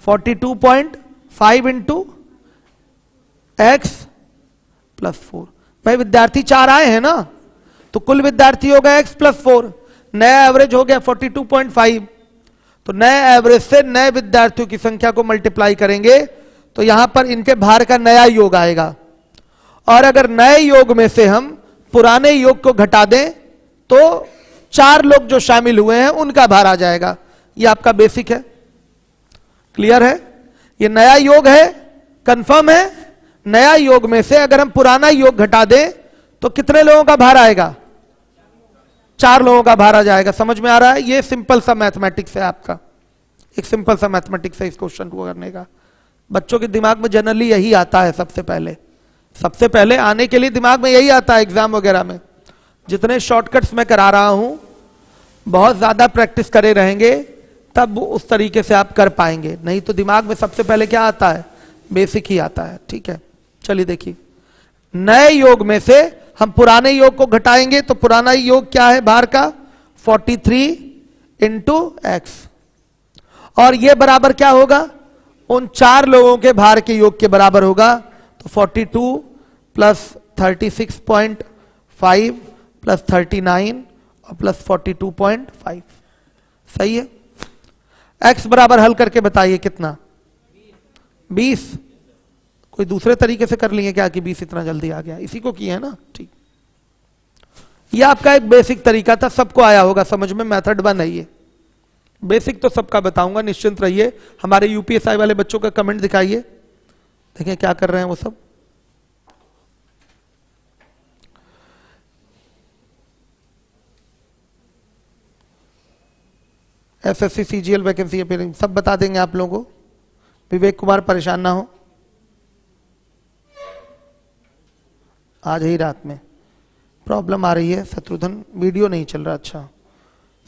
42.5 इंटू X प्लस 4। भाई विद्यार्थी 4 आए हैं ना, तो कुल विद्यार्थी होगा X प्लस 4। नया एवरेज हो गया 42.5। तो नए एवरेज से नए विद्यार्थियों की संख्या को मल्टीप्लाई करेंगे तो यहां पर इनके भार का नया योग आएगा। और अगर नए योग में से हम पुराने योग को घटा दें तो 4 लोग जो शामिल हुए हैं उनका भार आ जाएगा। ये आपका बेसिक है, क्लियर है? ये नया योग है, कंफर्म है। नया योग में से अगर हम पुराना योग घटा दें तो कितने लोगों का भार आएगा? 4 लोगों का भार आ जाएगा। समझ में आ रहा है? ये सिंपल सा मैथमेटिक्स है आपका, एक सिंपल सा मैथमेटिक्स है इस क्वेश्चन को करने का। बच्चों के दिमाग में जनरली यही आता है सबसे पहले आने के लिए दिमाग में यही आता है एग्जाम वगैरह में। जितने शॉर्टकट्स मैं करा रहा हूं, बहुत ज्यादा प्रैक्टिस करे रहेंगे तब उस तरीके से आप कर पाएंगे, नहीं तो दिमाग में सबसे पहले क्या आता है, बेसिक ही आता है। ठीक है, चलिए देखिए, नए योग में से हम पुराने योग को घटाएंगे, तो पुराना योग क्या है भार का, 43 इंटू एक्स, और ये बराबर क्या होगा, उन 4 लोगों के भार के योग के बराबर होगा। तो 42 प्लस 36.5 प्लस 39 और प्लस 42.5, सही है। x बराबर हल करके बताइए कितना, 20। कोई दूसरे तरीके से कर लिए क्या कि 20 इतना जल्दी आ गया, इसी को किया है ना, ठीक। यह आपका एक बेसिक तरीका था, सबको आया होगा समझ में, मेथड 1 है ये। बेसिक तो सबका बताऊंगा, निश्चिंत रहिए। हमारे यूपीएसआई वाले बच्चों का कमेंट दिखाइए, देखिए क्या कर रहे हैं वो सब। एसएससी सीजीएल वैकेंसी अपीयरिंग सब बता देंगे आप लोगों को। विवेक कुमार परेशान ना हो, आज ही रात में प्रॉब्लम आ रही है। शत्रुघ्न वीडियो नहीं चल रहा, अच्छा।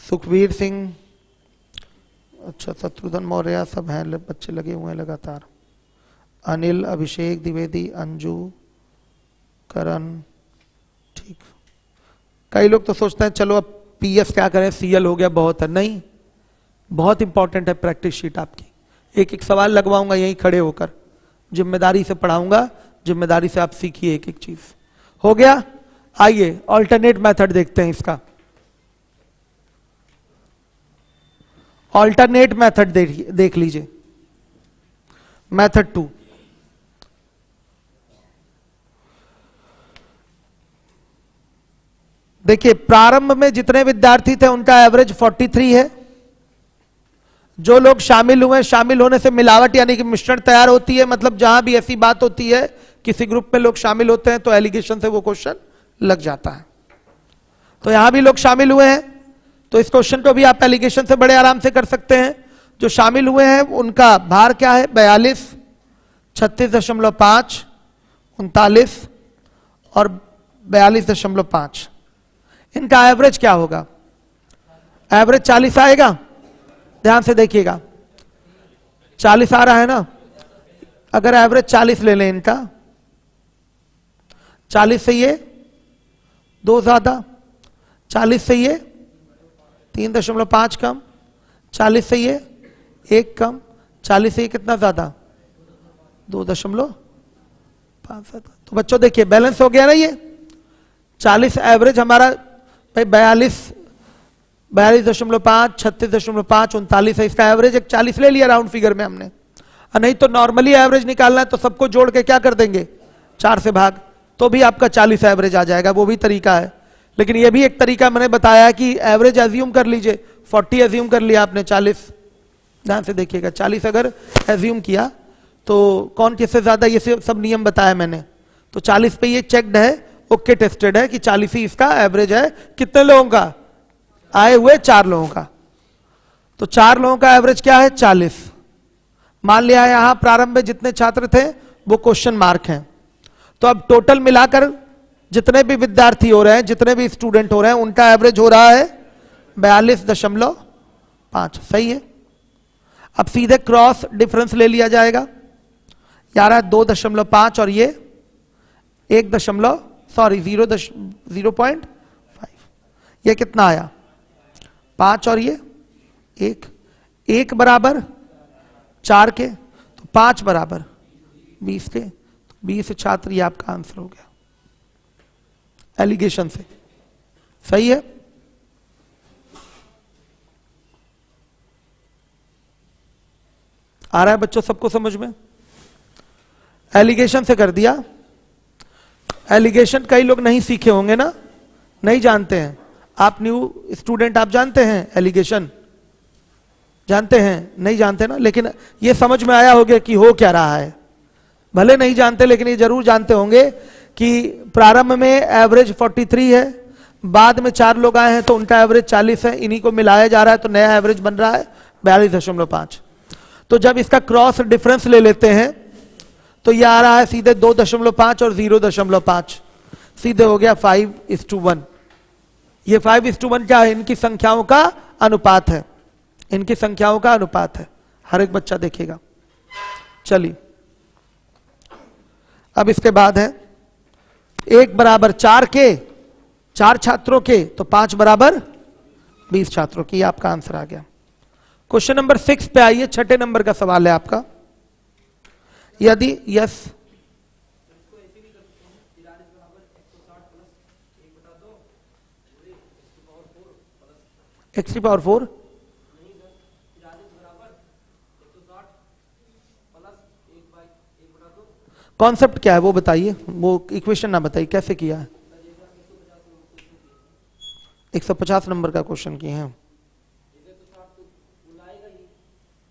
सुखवीर सिंह, अच्छा, शत्रुघ्न मौर्य, सब हैं बच्चे लगे हुए हैं लगातार। अनिल, अभिषेक द्विवेदी, अंजू, करण, ठीक। कई लोग तो सोचते हैं चलो अब पीएस क्या करें, सीएल हो गया बहुत है, नहीं, बहुत इंपॉर्टेंट है प्रैक्टिस शीट आपकी। एक एक सवाल लगवाऊंगा यहीं खड़े होकर, जिम्मेदारी से पढ़ाऊंगा, जिम्मेदारी से आप सीखिए एक एक चीज। हो गया, आइए ऑल्टरनेट मेथड देखते हैं इसका। ऑल्टरनेट मेथड देख लीजिए, मेथड 2। देखिए, प्रारंभ में जितने विद्यार्थी थे उनका एवरेज 43 है। जो लोग शामिल हुए, शामिल होने से मिलावट यानी कि मिश्रण तैयार होती है, मतलब जहां भी ऐसी बात होती है, किसी ग्रुप में लोग शामिल होते हैं तो एलिगेशन से वो क्वेश्चन लग जाता है। तो यहां भी लोग शामिल हुए हैं, तो इस क्वेश्चन को भी आप एलिगेशन से बड़े आराम से कर सकते हैं। जो शामिल हुए हैं उनका भार क्या है, 42, 36.5, 39 और 42.5। इनका एवरेज क्या होगा, एवरेज 40 आएगा। ध्यान से देखिएगा, 40 आ रहा है ना। अगर एवरेज 40 ले लें इनका, 40 से ये 2 ज्यादा, 40 से ये 3.5 कम, 40 से ये 1 कम, 40 से ये कितना ज्यादा, 2.5 ज्यादा। तो बच्चों देखिए बैलेंस हो गया ना ये। 40 एवरेज हमारा भाई 42.5, 36.5, 39 है, इसका एवरेज एक 40 ले लिया राउंड फिगर में हमने। और नहीं तो नॉर्मली एवरेज निकालना है तो सबको जोड़ के क्या कर देंगे, 4 से भाग, तो भी आपका 40 एवरेज आ जाएगा, वो भी तरीका है। लेकिन ये भी एक तरीका मैंने बताया कि एवरेज एज्यूम कर लीजिए, 40 एज्यूम कर लिया आपने, 40, ध्यान से देखिएगा, 40 अगर एज्यूम किया तो कौन किससे ज्यादा, ये सब नियम बताया मैंने। तो 40 पे ये चेक्ड है, ओके टेस्टेड है कि 40 ही इसका एवरेज है। कितने लोगों का, आए हुए 4 लोगों का। तो 4 लोगों का एवरेज क्या है, 40। मान लिया यहां प्रारंभ में जितने छात्र थे वो क्वेश्चन मार्क हैं। तो अब टोटल मिलाकर जितने भी विद्यार्थी हो रहे हैं, जितने भी स्टूडेंट हो रहे हैं, उनका एवरेज हो रहा है 42.5, सही है। अब सीधे क्रॉस डिफरेंस ले लिया जाएगा, यार 2.5 और ये 0.5, ये कितना आया, 5 और ये 1 बराबर 4 के, तो 5 बराबर 20 के, तो 20 छात्र, ये आपका आंसर हो गया एलिगेशन से, सही है। आ रहा है बच्चों सबको समझ में, एलिगेशन से कर दिया। एलिगेशन कई लोग नहीं सीखे होंगे ना, नहीं जानते हैं। आप न्यू स्टूडेंट, आप जानते हैं एलिगेशन, जानते हैं, नहीं जानते ना, लेकिन ये समझ में आया होगा कि हो क्या रहा है। भले नहीं जानते लेकिन ये जरूर जानते होंगे कि प्रारंभ में एवरेज 43 है, बाद में 4 लोग आए हैं तो उनका एवरेज 40 है, इन्हीं को मिलाया जा रहा है तो नया एवरेज बन रहा है 42.5। तो जब इसका क्रॉस डिफरेंस ले लेते हैं तो ये आ रहा है सीधे 2.5 और 0.5, सीधे हो गया 5:1। ये 5:1 क्या है, इनकी संख्याओं का अनुपात है। इनकी संख्याओं का अनुपात है, हर एक बच्चा देखेगा। चलिए अब इसके बाद है 1 बराबर 4 के, 4 छात्रों के, तो 5 बराबर 20 छात्रों की। आपका आंसर आ गया। क्वेश्चन नंबर 6 पे आइए, 6ठे नंबर का सवाल है आपका। यदि यस x की पावर 4 कॉन्सेप्ट क्या है वो बताइए, वो इक्वेशन ना बताइए, कैसे किया है। 150 नंबर का क्वेश्चन किए हैं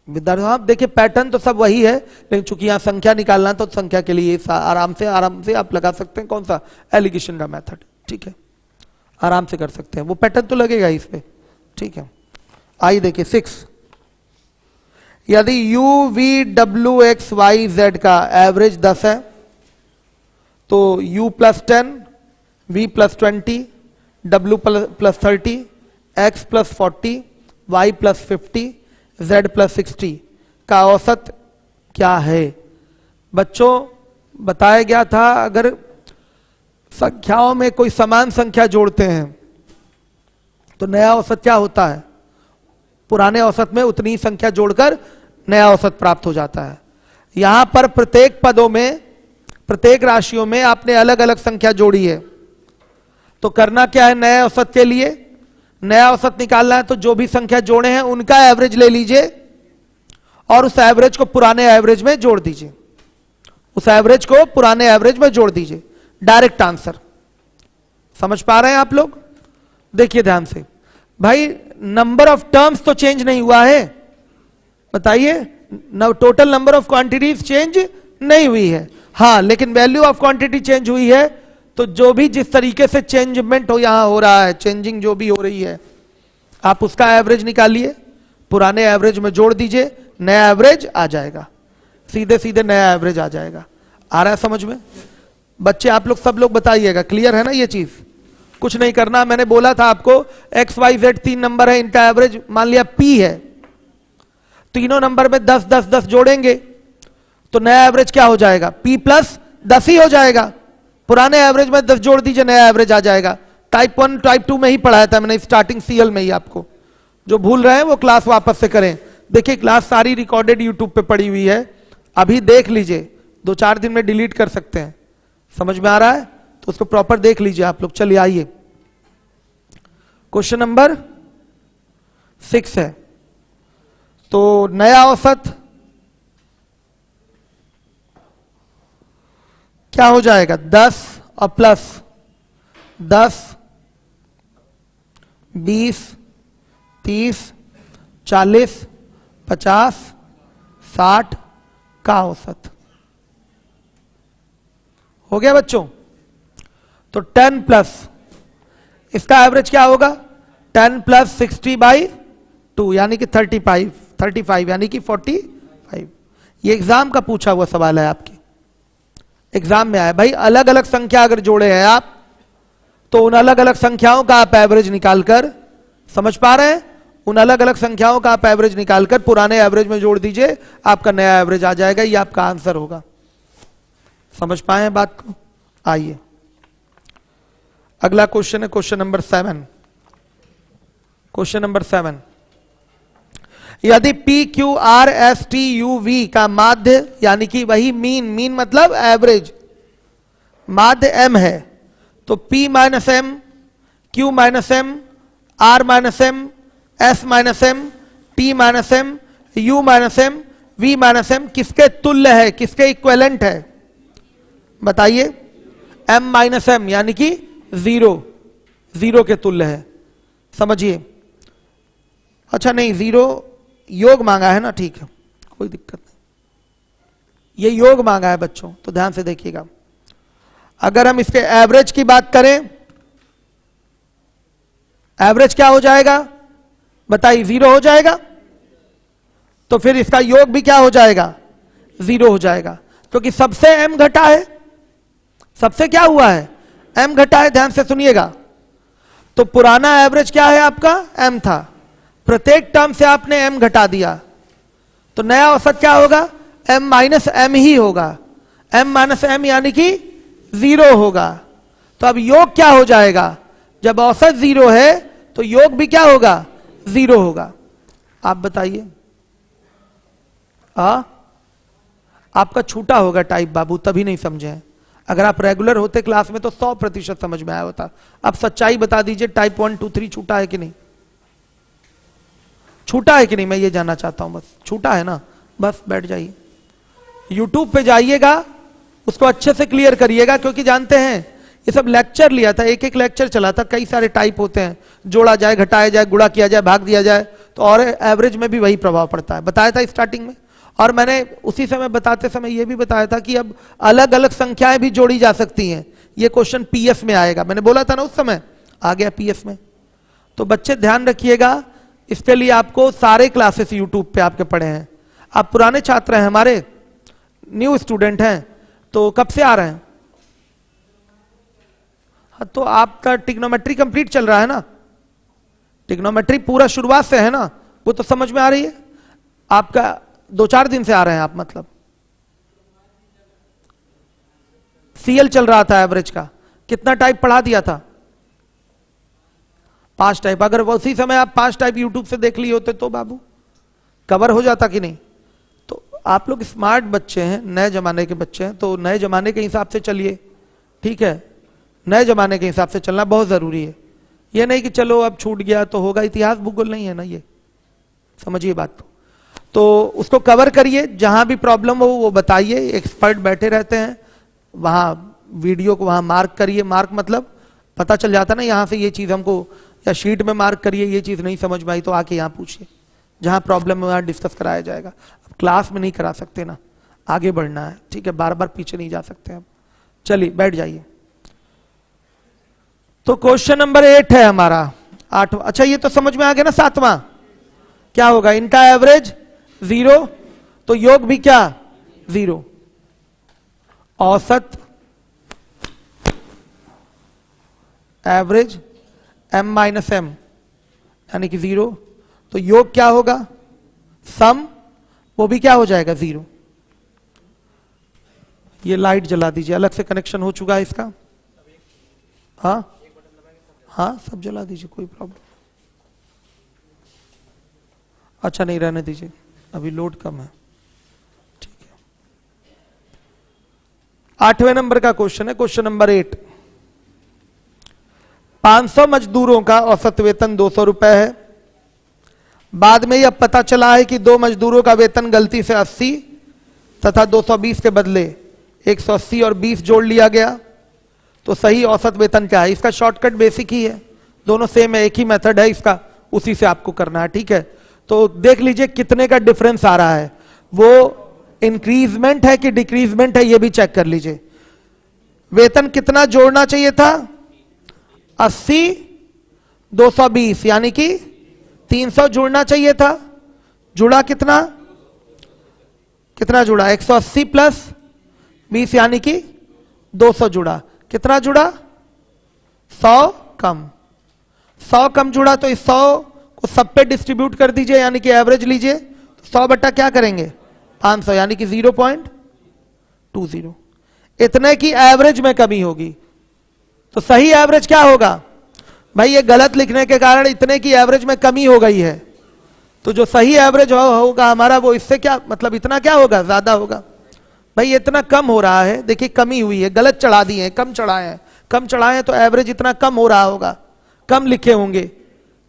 विद्यार्थी। आप देखिए पैटर्न तो सब वही है, लेकिन चूंकि यहाँ संख्या निकालना तो संख्या के लिए आराम से आप लगा सकते हैं। कौन सा? एलिगेशन का मेथड, ठीक है, आराम से कर सकते हैं, वो पैटर्न तो लगेगा इस पे, ठीक है। आइए देखिए 6, यदि u v w x y z का एवरेज 10 है तो u plus 10, v plus 20, w plus 30, x plus 40, y plus 50, z plus 60 का औसत क्या है। बच्चों बताया गया था अगर संख्याओं में कोई समान संख्या जोड़ते हैं तो नया औसत क्या होता है, पुराने औसत में उतनी ही संख्या जोड़कर नया औसत प्राप्त हो जाता है। यहां पर प्रत्येक पदों में, प्रत्येक राशियों में आपने अलग अलग संख्या जोड़ी है, तो करना क्या है, नए औसत के लिए नया औसत निकालना है, तो जो भी संख्या जोड़े हैं उनका एवरेज ले लीजिए और उस एवरेज को पुराने एवरेज में जोड़ दीजिए, उस एवरेज को पुराने एवरेज में जोड़ दीजिए, डायरेक्ट आंसर। समझ पा रहे हैं आप लोग? देखिए ध्यान से भाई, नंबर ऑफ टर्म्स तो चेंज नहीं हुआ है, बताइए, total number of quantities change नहीं हुई है, हाँ, लेकिन वैल्यू ऑफ क्वांटिटी चेंज हुई है। तो जो भी जिस तरीके से चेंजमेंट हो यहां हो रहा है, चेंजिंग जो भी हो रही है, आप उसका एवरेज निकालिए, पुराने एवरेज में जोड़ दीजिए, नया एवरेज आ जाएगा, सीधे सीधे नया एवरेज आ जाएगा। आ रहा है समझ में? बच्चे आप लोग सब लोग बताइएगा, क्लियर है ना ये चीज? कुछ नहीं करना, मैंने बोला था आपको x y z 3 नंबर है, इनका एवरेज मान लिया p है, तीनों नंबर में 10 10 10 जोड़ेंगे तो नया एवरेज क्या हो जाएगा, p प्लस 10 ही हो जाएगा। पुराने एवरेज में 10 जोड़ दीजिए, नया एवरेज आ जाएगा। टाइप 1 टाइप 2 में ही पढ़ाया था मैंने, स्टार्टिंग सीएल में ही। आपको जो भूल रहे हैं वो क्लास वापस से करें, देखिए क्लास सारी रिकॉर्डेड यूट्यूब पे पड़ी हुई है, अभी देख लीजिए, 2-4 दिन में डिलीट कर सकते हैं। समझ में आ रहा है तो उसको प्रॉपर देख लीजिए आप लोग। चलिए आइए, क्वेश्चन नंबर 6 है, तो नया औसत क्या हो जाएगा, 10 और प्लस 10, 20, 30, 40, 50, 60 का औसत हो गया बच्चों। तो 10 प्लस इसका एवरेज क्या होगा, 10 प्लस 60/2 यानी कि 35 यानी कि 45। ये एग्जाम का पूछा हुआ सवाल है, आपके एग्जाम में आया। भाई अलग अलग संख्या अगर जोड़े हैं आप तो उन अलग अलग संख्याओं का आप एवरेज निकालकर, समझ पा रहे हैं, उन अलग अलग संख्याओं का आप एवरेज निकालकर पुराने एवरेज में जोड़ दीजिए, आपका नया एवरेज आ जाएगा, ये आपका आंसर होगा। समझ पाए हैं बात को? आइए अगला क्वेश्चन है, क्वेश्चन नंबर 7। क्वेश्चन नंबर 7, यदि P Q R S T U V का माध्य यानी कि वही मीन मतलब एवरेज, माध्य m है, तो P minus m, Q minus m, R minus m, S minus m, T minus m, U minus m, V minus m किसके तुल्य है, किसके इक्विवेलेंट है, बताइए। m माइनस m यानी कि 0 के तुल्य है, समझिए। अच्छा नहीं, 0 योग मांगा है ना, ठीक है, कोई दिक्कत नहीं, ये योग मांगा है बच्चों, तो ध्यान से देखिएगा। अगर हम इसके एवरेज की बात करें, एवरेज क्या हो जाएगा बताइए, 0 हो जाएगा, तो फिर इसका योग भी क्या हो जाएगा, 0 हो जाएगा, क्योंकि सबसे m घटा है, सबसे क्या हुआ है, m घटा है। ध्यान से सुनिएगा, तो पुराना एवरेज क्या है आपका, m था, प्रत्येक टर्म से आपने m घटा दिया, तो नया औसत क्या होगा? m माइनस एम ही होगा। m माइनस एम यानी कि 0 होगा। तो अब योग क्या हो जाएगा? जब औसत 0 है तो योग भी क्या होगा? 0 होगा। आप बताइए। आपका छूटा होगा टाइप बाबू, तभी नहीं समझे हैं। अगर आप रेगुलर होते क्लास में तो 100% समझ में आया होता। अब सच्चाई बता दीजिए, टाइप 1 2 3 छूटा है कि नहीं? छूटा है कि नहीं, मैं ये जानना चाहता हूं। बस छूटा है ना, बस बैठ जाइए। यूट्यूब पे जाइएगा, उसको अच्छे से क्लियर करिएगा, क्योंकि जानते हैं ये सब लेक्चर लिया था, एक एक लेक्चर चला था, कई सारे टाइप होते हैं, जोड़ा जाए, घटाया जाए, गुणा किया जाए, भाग दिया जाए, तो और एवरेज में भी वही प्रभाव पड़ता है। बताया था स्टार्टिंग में, और मैंने उसी समय बताते समय ये भी बताया था कि अब अलग अलग संख्याएं भी जोड़ी जा सकती हैं। ये क्वेश्चन पीएफ में आएगा, मैंने बोला था ना उस समय, आ गया पीएफ में। तो बच्चे ध्यान रखिएगा, इसके लिए आपको सारे क्लासेस यूट्यूब पे आपके पढ़े हैं। आप पुराने छात्र हैं हमारे, न्यू स्टूडेंट हैं, तो कब से आ रहे हैं? हाँ, तो आपका ट्रिग्नोमेट्री कंप्लीट चल रहा है ना? ट्रिग्नोमेट्री पूरा शुरुआत से है ना, वो तो समझ में आ रही है। आपका 2-4 दिन से आ रहे हैं आप, मतलब सीएल चल रहा था एवरेज का। कितना टाइप पढ़ा दिया था? 5 टाइप। अगर उसी समय आप 5 टाइप यूट्यूब से देख लिए होते तो बाबू कवर हो जाता कि नहीं? तो आप लोग स्मार्ट बच्चे हैं, नए जमाने के बच्चे हैं, तो नए जमाने के हिसाब से चलिए, ठीक है? नए जमाने के हिसाब से चलना बहुत जरूरी है। ये नहीं कि चलो अब छूट गया तो होगा, इतिहास भूगोल नहीं है ना ये, समझिए बात। तो उसको कवर करिए, जहां भी प्रॉब्लम हो वो बताइए, एक्सपर्ट बैठे रहते हैं वहां, वीडियो को वहां मार्क करिए। मार्क मतलब पता चल जाता ना, यहां से ये चीज हमको, या शीट में मार्क करिए, ये चीज नहीं समझ में आई तो आके यहाँ पूछिए, जहां प्रॉब्लम है वहां डिस्कस कराया जाएगा। अब क्लास में नहीं करा सकते ना, आगे बढ़ना है, ठीक है? बार बार पीछे नहीं जा सकते हम। चलिए बैठ जाइए। तो क्वेश्चन नंबर 8 है हमारा, 8वां। अच्छा ये तो समझ में आ गया ना। 7वां क्या होगा? इनका एवरेज 0, तो योग भी क्या? 0। औसत एवरेज m माइनस एम यानी कि 0, तो योग क्या होगा? सम, वो भी क्या हो जाएगा? 0। ये लाइट जला दीजिए, अलग से कनेक्शन हो चुका है इसका। हाँ हाँ, सब जला दीजिए, कोई प्रॉब्लम। अच्छा नहीं, रहने दीजिए, अभी लोड कम है, ठीक है। 8वें नंबर का क्वेश्चन है, क्वेश्चन नंबर 8। 500 मजदूरों का औसत वेतन 200 रुपए है। बाद में यह पता चला है कि 2 मजदूरों का वेतन गलती से 80 तथा 220 के बदले 180 और 20 जोड़ लिया गया, तो सही औसत वेतन क्या है? इसका शॉर्टकट बेसिक ही है, दोनों सेम है, एक ही मेथड है इसका, उसी से आपको करना है, ठीक है? तो देख लीजिए कितने का डिफरेंस आ रहा है, वो इंक्रीजमेंट है कि डिक्रीजमेंट है, ये भी चेक कर लीजिए। वेतन कितना जोड़ना चाहिए था? 80 220 यानी कि 300 जुड़ना चाहिए था। जुड़ा कितना? कितना जुड़ा? 180 प्लस 20 यानी कि 200 जुड़ा। कितना जुड़ा? 100 कम। 100 कम जुड़ा, तो इस 100 को सब पे डिस्ट्रीब्यूट कर दीजिए, यानी कि एवरेज लीजिए। 100 बट्टा क्या करेंगे? 500 यानी कि 0.20। इतने की एवरेज में कमी होगी, तो सही एवरेज क्या होगा? भाई ये गलत लिखने के कारण इतने की एवरेज में कमी हो गई है, तो जो सही एवरेज होगा हमारा वो इससे क्या मतलब, इतना क्या होगा? ज्यादा होगा। भाई इतना कम हो रहा है, देखिए कमी हुई है, गलत चढ़ा दिए हैं, कम चढ़ाए हैं, कम चढ़ाए हैं, तो एवरेज इतना कम हो रहा होगा, कम लिखे होंगे,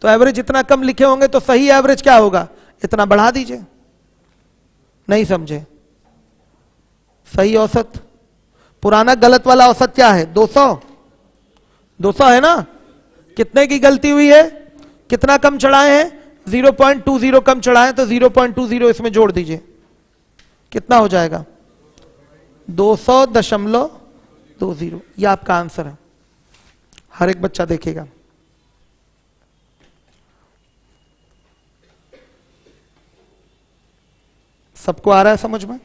तो एवरेज इतना कम लिखे होंगे, तो सही एवरेज क्या होगा? इतना बढ़ा दीजिए। नहीं समझे? सही औसत, पुराना गलत वाला औसत क्या है? 200। 200 है ना? कितने की गलती हुई है? कितना कम चढ़ाए हैं? 0.20 कम चढ़ाए, तो 0.20 इसमें जोड़ दीजिए, कितना हो जाएगा? 200.20। ये आपका आंसर है, हर एक बच्चा देखेगा। सबको आ रहा है समझ में?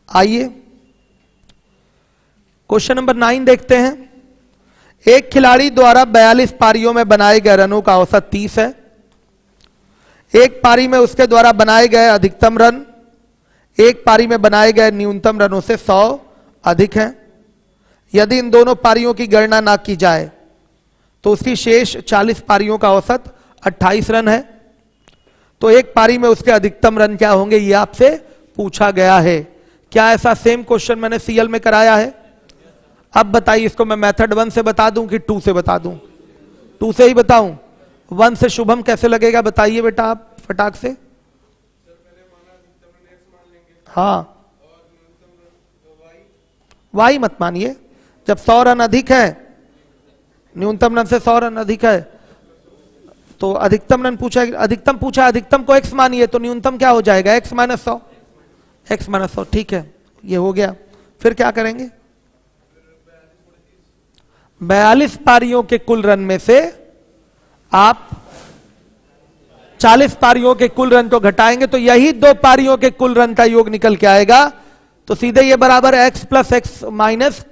आइए क्वेश्चन नंबर 9 देखते हैं। एक खिलाड़ी द्वारा 42 पारियों में बनाए गए रनों का औसत 30 है। एक पारी में उसके द्वारा बनाए गए अधिकतम रन एक पारी में बनाए गए न्यूनतम रनों से 100 अधिक हैं। यदि इन दोनों पारियों की गणना ना की जाए तो उसकी शेष 40 पारियों का औसत 28 रन है। तो एक पारी में उसके अधिकतम रन क्या होंगे, ये आपसे पूछा गया है। क्या ऐसा सेम क्वेश्चन मैंने सीएल में कराया है? अब बताइए, इसको मैं मेथड 1 से बता दूं कि 2 से बता दूं? 2 से ही बताऊं। 1 से शुभम कैसे लगेगा बताइए बेटा आप फटाक से। हाँ, वाई मत मानिए। जब 100 रन अधिक है, न्यूनतम रन से 100 रन अधिक है, तो अधिकतम रन पूछा, अधिकतम पूछा, अधिकतम को x मानिए तो न्यूनतम क्या हो जाएगा, x माइनस 100। x माइनस 100, ठीक है, ये हो गया। फिर क्या करेंगे? 42 पारियों के कुल रन में से आप 40 पारियों के कुल रन को घटाएंगे तो यही 2 पारियों के कुल रन का योग निकल के आएगा। तो सीधे ये बराबर x प्लस एक्स माइनस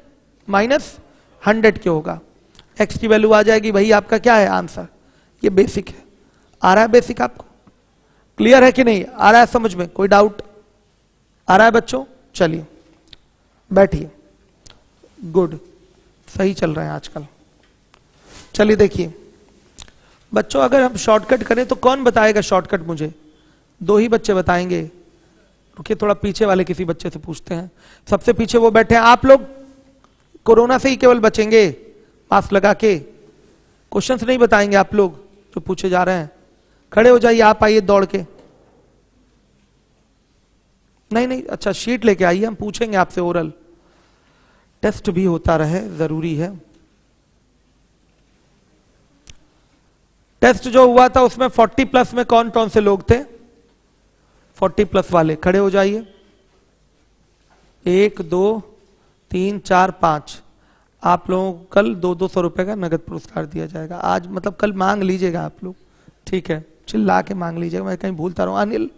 100 के होगा। x की वैल्यू आ जाएगी, भाई आपका क्या है आंसर। ये बेसिक है। आ रहा है बेसिक आपको? क्लियर है कि नहीं? आ रहा है समझ में? कोई डाउट आ रहा है बच्चों? चलिए बैठिए। गुड, सही चल रहे हैं आजकल। चलिए देखिए बच्चों, अगर हम शॉर्टकट करें तो कौन बताएगा शॉर्टकट? मुझे 2 ही बच्चे बताएंगे। रुकिए, थोड़ा पीछे वाले किसी बच्चे से पूछते हैं। सबसे पीछे वो बैठे हैं। आप लोग कोरोना से ही केवल बचेंगे, मास्क लगा के। क्वेश्चंस नहीं बताएंगे आप लोग जो पूछे जा रहे हैं। खड़े हो जाइए, आप आइए दौड़ के। नहीं, अच्छा शीट लेके आइए, हम पूछेंगे आपसे। ओरल टेस्ट भी होता रहे, जरूरी है। टेस्ट जो हुआ था उसमें 40 प्लस में कौन कौन से लोग थे? 40 प्लस वाले खड़े हो जाइए। 1 2 3 4 5। आप लोगों को कल 200 रुपए का नगद पुरस्कार दिया जाएगा। आज मतलब कल मांग लीजिएगा आप लोग, ठीक है? चिल्ला के मांग लीजिएगा, मैं कहीं भूलता रहूं। अनिल,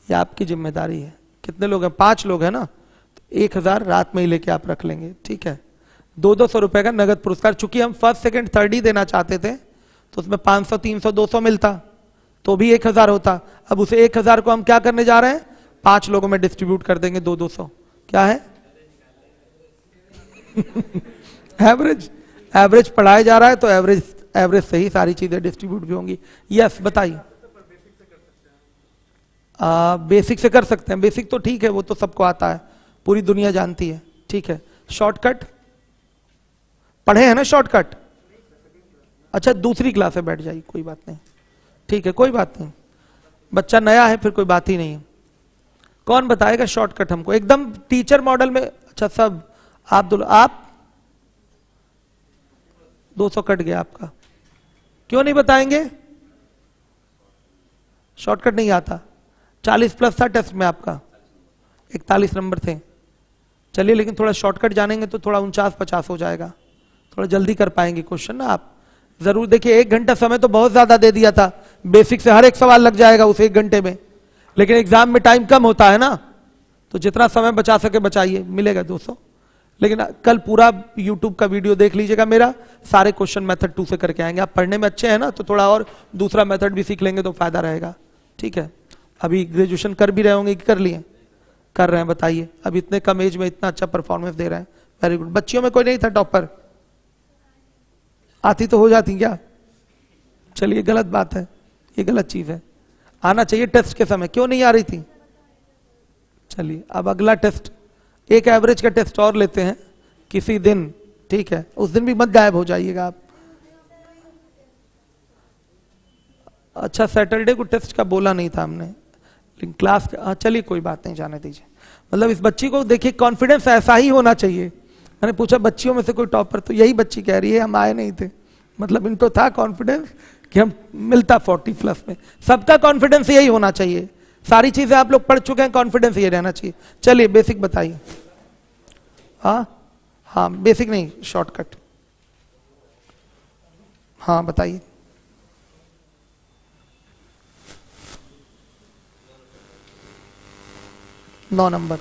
ये आपकी जिम्मेदारी है। कितने लोग हैं? 5 लोग हैं ना, तो 1000 रात में ही लेके आप रख लेंगे, ठीक है? 200 रुपए का नगद पुरस्कार। चूंकि हम फर्स्ट सेकंड थर्ड ही देना चाहते थे तो उसमें 500 300 200 मिलता तो भी 1000 होता। अब उसे 1000 को हम क्या करने जा रहे हैं? 5 लोगों में डिस्ट्रीब्यूट कर देंगे 200। क्या है? एवरेज पढ़ाया जा रहा है तो एवरेज से ही सारी चीजें डिस्ट्रीब्यूट भी होंगी। यस बताइए। बेसिक से कर सकते हैं। बेसिक तो ठीक है, वो तो सबको आता है, पूरी दुनिया जानती है, ठीक है? शॉर्टकट पढ़े हैं ना शॉर्टकट? अच्छा दूसरी क्लास में बैठ जाइए, कोई बात नहीं, ठीक है, कोई बात नहीं। बच्चा नया है फिर कोई बात ही नहीं है। कौन बताएगा शॉर्टकट हमको एकदम टीचर मॉडल में? अच्छा सब आप 200 कट गया आपका। क्यों नहीं बताएंगे? शॉर्टकट नहीं आता। 40 प्लस था टेस्ट में आपका, 41 नंबर थे। चलिए लेकिन थोड़ा शॉर्टकट जानेंगे तो थोड़ा 49-50 हो जाएगा, थोड़ा जल्दी कर पाएंगे क्वेश्चन ना आप। जरूर देखिए 1 घंटा समय तो बहुत ज्यादा दे दिया था। बेसिक से हर एक सवाल लग जाएगा उस 1 घंटे में, लेकिन एग्जाम में टाइम कम होता है ना, तो जितना समय बचा सके बचाइए, मिलेगा 200। लेकिन कल पूरा YouTube का वीडियो देख लीजिएगा मेरा, सारे क्वेश्चन मेथड 2 से करके आएंगे। आप पढ़ने में अच्छे हैं ना, तो थोड़ा और दूसरा मेथड भी सीख लेंगे तो फायदा रहेगा, ठीक है? अभी ग्रेजुएशन कर भी रहे होंगे कि कर लिए? कर रहे हैं, बताइए। अब इतने कम एज में इतना अच्छा परफॉर्मेंस दे रहे हैं, वेरी गुड। बच्चियों में कोई नहीं था टॉपर? आती तो हो जाती क्या? चलिए गलत बात है, ये गलत चीज है। आना चाहिए टेस्ट के समय, क्यों नहीं आ रही थी? चलिए अब अगला टेस्ट, एक एवरेज का टेस्ट और लेते हैं किसी दिन, ठीक है? उस दिन भी मत गायब हो जाइएगा आप। अच्छा सैटरडे को टेस्ट का बोला नहीं था हमने, लेकिन क्लास का, चलिए कोई बात नहीं, जाने दीजिए। मतलब इस बच्ची को देखिए कॉन्फिडेंस ऐसा ही होना चाहिए। मैंने पूछा बच्चियों में से कोई टॉपर, तो यही बच्ची कह रही है हम आए नहीं थे। मतलब इनको था कॉन्फिडेंस कि हम मिलता 40 प्लस में। सबका कॉन्फिडेंस यही होना चाहिए। सारी चीजें आप लोग पढ़ चुके हैं, कॉन्फिडेंस ये रहना चाहिए। चलिए बेसिक बताइए। हाँ बेसिक नहीं, शॉर्टकट। हाँ बताइए। नौ नंबर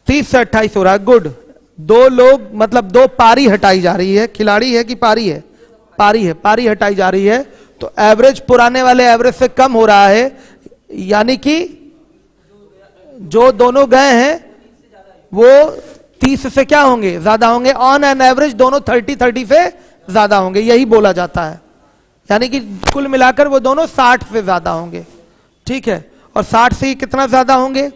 30 से 28 हो रहा है। गुड। 2 लोग मतलब 2 पारी हटाई जा रही है। खिलाड़ी है कि पारी है? पारी है, पारी हटाई जा रही है, तो एवरेज पुराने वाले एवरेज से कम हो रहा है, यानी कि जो दोनों गए हैं वो 30 से क्या होंगे, ज्यादा होंगे। ऑन एन एवरेज दोनों 30 से ज्यादा होंगे, यही बोला जाता है। यानी कि कुल मिलाकर वो दोनों 60 से ज्यादा होंगे, ठीक है। और 60 से कितना ज्यादा होंगे,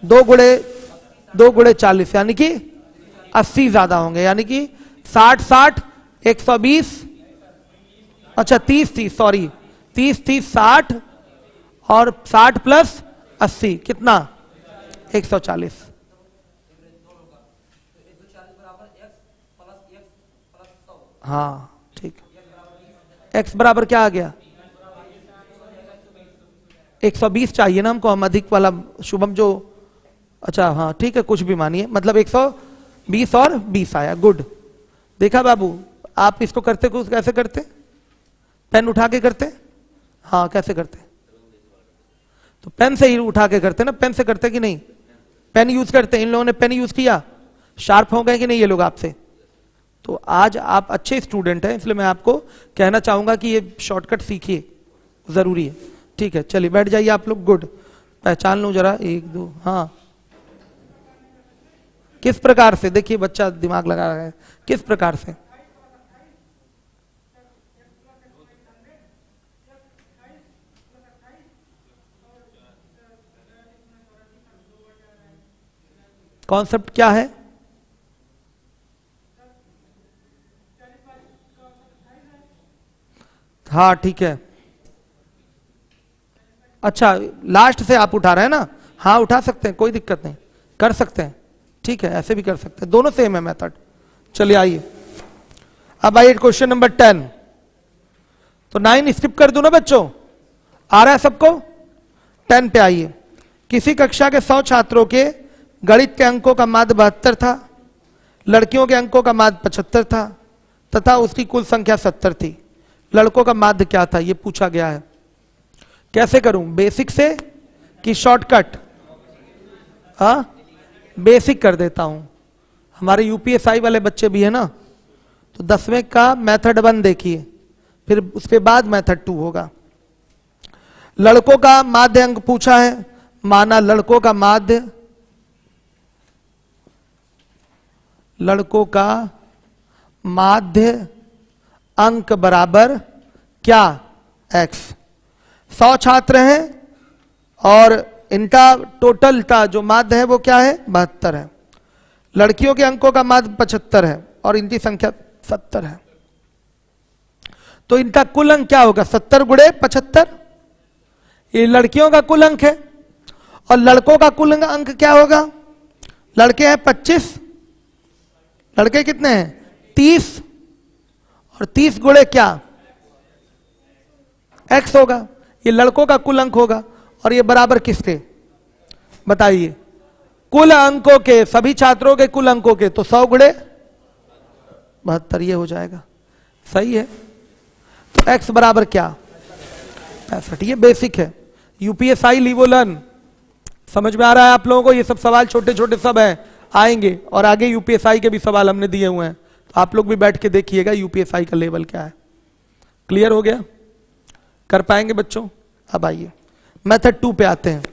2 गुणे 40, यानी कि 80 ज्यादा होंगे। यानी कि 60 120, अच्छा 30 सॉरी 30 60 और 60 प्लस 80 कितना 140। हाँ ठीक, x बराबर क्या आ गया 120 चाहिए ना हमको, हम अधिक वाला शुभम जो, अच्छा हाँ ठीक है, कुछ भी मानिए, मतलब 120 और 20 आया, गुड। देखा बाबू, आप इसको करते कुछ कैसे करते, पेन उठा के करते, हाँ कैसे करते, तो पेन से ही उठा के करते ना, पेन से करते कि नहीं, पेन यूज करते, इन लोगों ने पेन यूज किया, शार्प हो गए कि नहीं ये लोग आपसे। तो आज आप अच्छे स्टूडेंट हैं, इसलिए मैं आपको कहना चाहूंगा कि ये शॉर्टकट सीखिए, जरूरी है, ठीक है। चलिए बैठ जाइए आप लोग, गुड। पहचान लो जरा, 1 2, हाँ किस प्रकार से, देखिए बच्चा दिमाग लगा रहा है, किस प्रकार से, कॉन्सेप्ट क्या है, हाँ ठीक है। अच्छा लास्ट से आप उठा रहे हैं ना, हाँ उठा सकते हैं, कोई दिक्कत नहीं, कर सकते हैं, ठीक है, ऐसे भी कर सकते हैं, दोनों सेम है मेथड। चलिए आइए, अब आइए क्वेश्चन नंबर 10। तो 9 स्किप कर दूं ना बच्चों, आ रहा है सबको, 10 पे आइए। किसी कक्षा के 100 छात्रों के गणित के अंकों का माध्य 72 था, लड़कियों के अंकों का माध्य 75 था तथा उसकी कुल संख्या 70 थी। लड़कों का माध्य क्या था, यह पूछा गया है। कैसे करूं, बेसिक से कि शॉर्टकट, हाँ बेसिक कर देता हूं। हमारे यूपीएसआई वाले बच्चे भी है ना, तो 10वें का मेथड 1 देखिए, फिर उसके बाद मेथड 2 होगा। लड़कों का माध्य अंक पूछा है, माना लड़कों का माध्य अंक बराबर क्या, x। 100 छात्र हैं और इनका टोटल का जो माध्य है वो क्या है 72 है। लड़कियों के अंकों का माध्य 75 है और इनकी संख्या 70 है। तो इनका कुल अंक क्या होगा, 70 गुणे 75, ये लड़कियों का कुल अंक है। और लड़कों का कुल अंक क्या होगा, लड़के हैं 25, लड़के कितने हैं 30, और 30 गुणे क्या x होगा, ये लड़कों का कुल अंक होगा। और ये बराबर किसके बताइए, कुल अंकों के, सभी छात्रों के कुल अंकों के, तो 100 गुणे 72 ये हो जाएगा, सही है। तो x बराबर क्या 65, ये बेसिक है। यूपीएसआई लीवो लर्न समझ में आ रहा है आप लोगों को, ये सब सवाल छोटे छोटे सब हैं, आएंगे, और आगे यूपीएसआई के भी सवाल हमने दिए हुए हैं, तो आप लोग भी बैठ के देखिएगा यूपीएसआई का लेवल क्या है। क्लियर हो गया, कर पाएंगे बच्चों। अब आइए मेथड 2 पे आते हैं,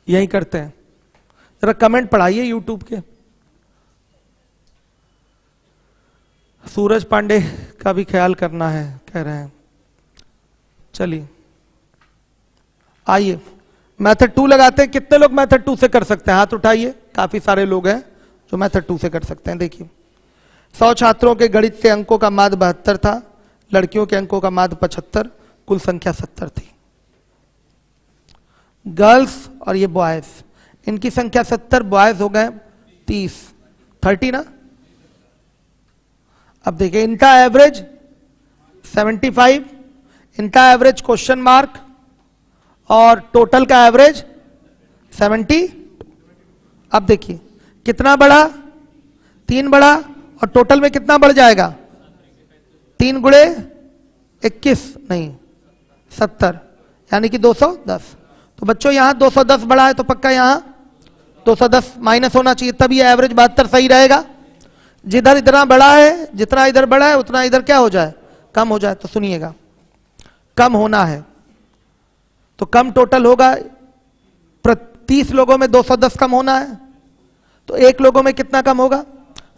यही करते हैं। जरा कमेंट पढ़ाइए यूट्यूब के, सूरज पांडे का भी ख्याल करना है कह रहे हैं। चलिए आइए मेथड 2 लगाते हैं। कितने लोग मेथड 2 से कर सकते हैं, हाथ उठाइए, काफी सारे लोग हैं जो मेथड 2 से कर सकते हैं। देखिए 100 छात्रों के गणित के अंकों का माध्य 72 था, लड़कियों के अंकों का माध्य 75, कुल संख्या 70 थी। गर्ल्स और ये बॉयज, इनकी संख्या 70, बॉयज हो गए 30 ना। अब देखिए इनका एवरेज 75, इनका एवरेज क्वेश्चन मार्क, और टोटल का एवरेज 70। अब देखिए कितना बढ़ा, 3 बढ़ा, और टोटल में कितना बढ़ जाएगा, 3 गुणे 21 नहीं 70, यानी कि 210। तो बच्चों यहां 210 बढ़ा है, तो पक्का यहां 210 माइनस होना चाहिए, तब ये एवरेज 72 सही रहेगा। जिधर इतना बड़ा है, जितना इधर बड़ा है उतना इधर क्या हो जाए, कम हो जाए। तो सुनिएगा, कम होना है तो कम टोटल होगा, 30 लोगों में 210 कम होना है, तो 1 लोगों में कितना कम होगा,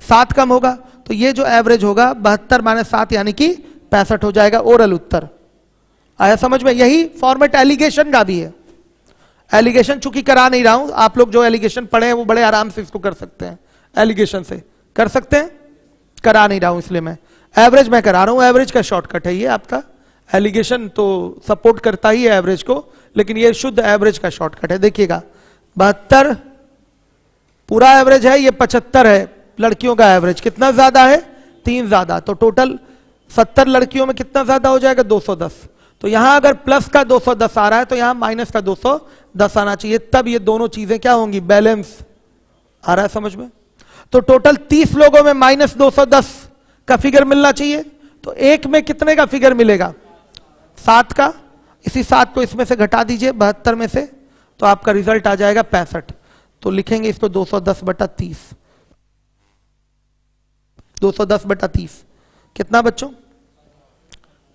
7 कम होगा। तो ये जो एवरेज होगा 72 माइनस 7 यानी कि 65 हो जाएगा ओरल उत्तर। आया समझ में? यही फॉर्मेट एलिगेशन का भी है। एलिगेशन चूंकि करा नहीं रहा हूं, आप लोग जो एलिगेशन पढ़े हैं वो बड़े आराम से इसको कर सकते हैं, एलिगेशन से कर सकते हैं, करा नहीं रहा हूं इसलिए मैं एवरेज में करा रहा हूं। एवरेज का शॉर्टकट है ये आपका, एलिगेशन तो सपोर्ट करता ही है एवरेज को, लेकिन ये शुद्ध एवरेज का शॉर्टकट है। देखिएगा 72 पूरा एवरेज है, ये 75 है लड़कियों का एवरेज। कितना ज्यादा है, 3 ज्यादा, तो टोटल 70 लड़कियों में कितना ज्यादा हो जाएगा, 210। तो यहां अगर प्लस का 210 आ रहा है तो यहां माइनस का 210 आना चाहिए, तब ये दोनों चीजें क्या होंगी, बैलेंस। आ रहा है समझ में? तो टोटल 30 लोगों में माइनस 210 का फिगर मिलना चाहिए, तो एक में कितने का फिगर मिलेगा, 7 का। इसी 7 को इसमें से घटा दीजिए 72 में से, तो आपका रिजल्ट आ जाएगा 65। तो लिखेंगे इसको 210/30, 210/30 कितना बच्चों,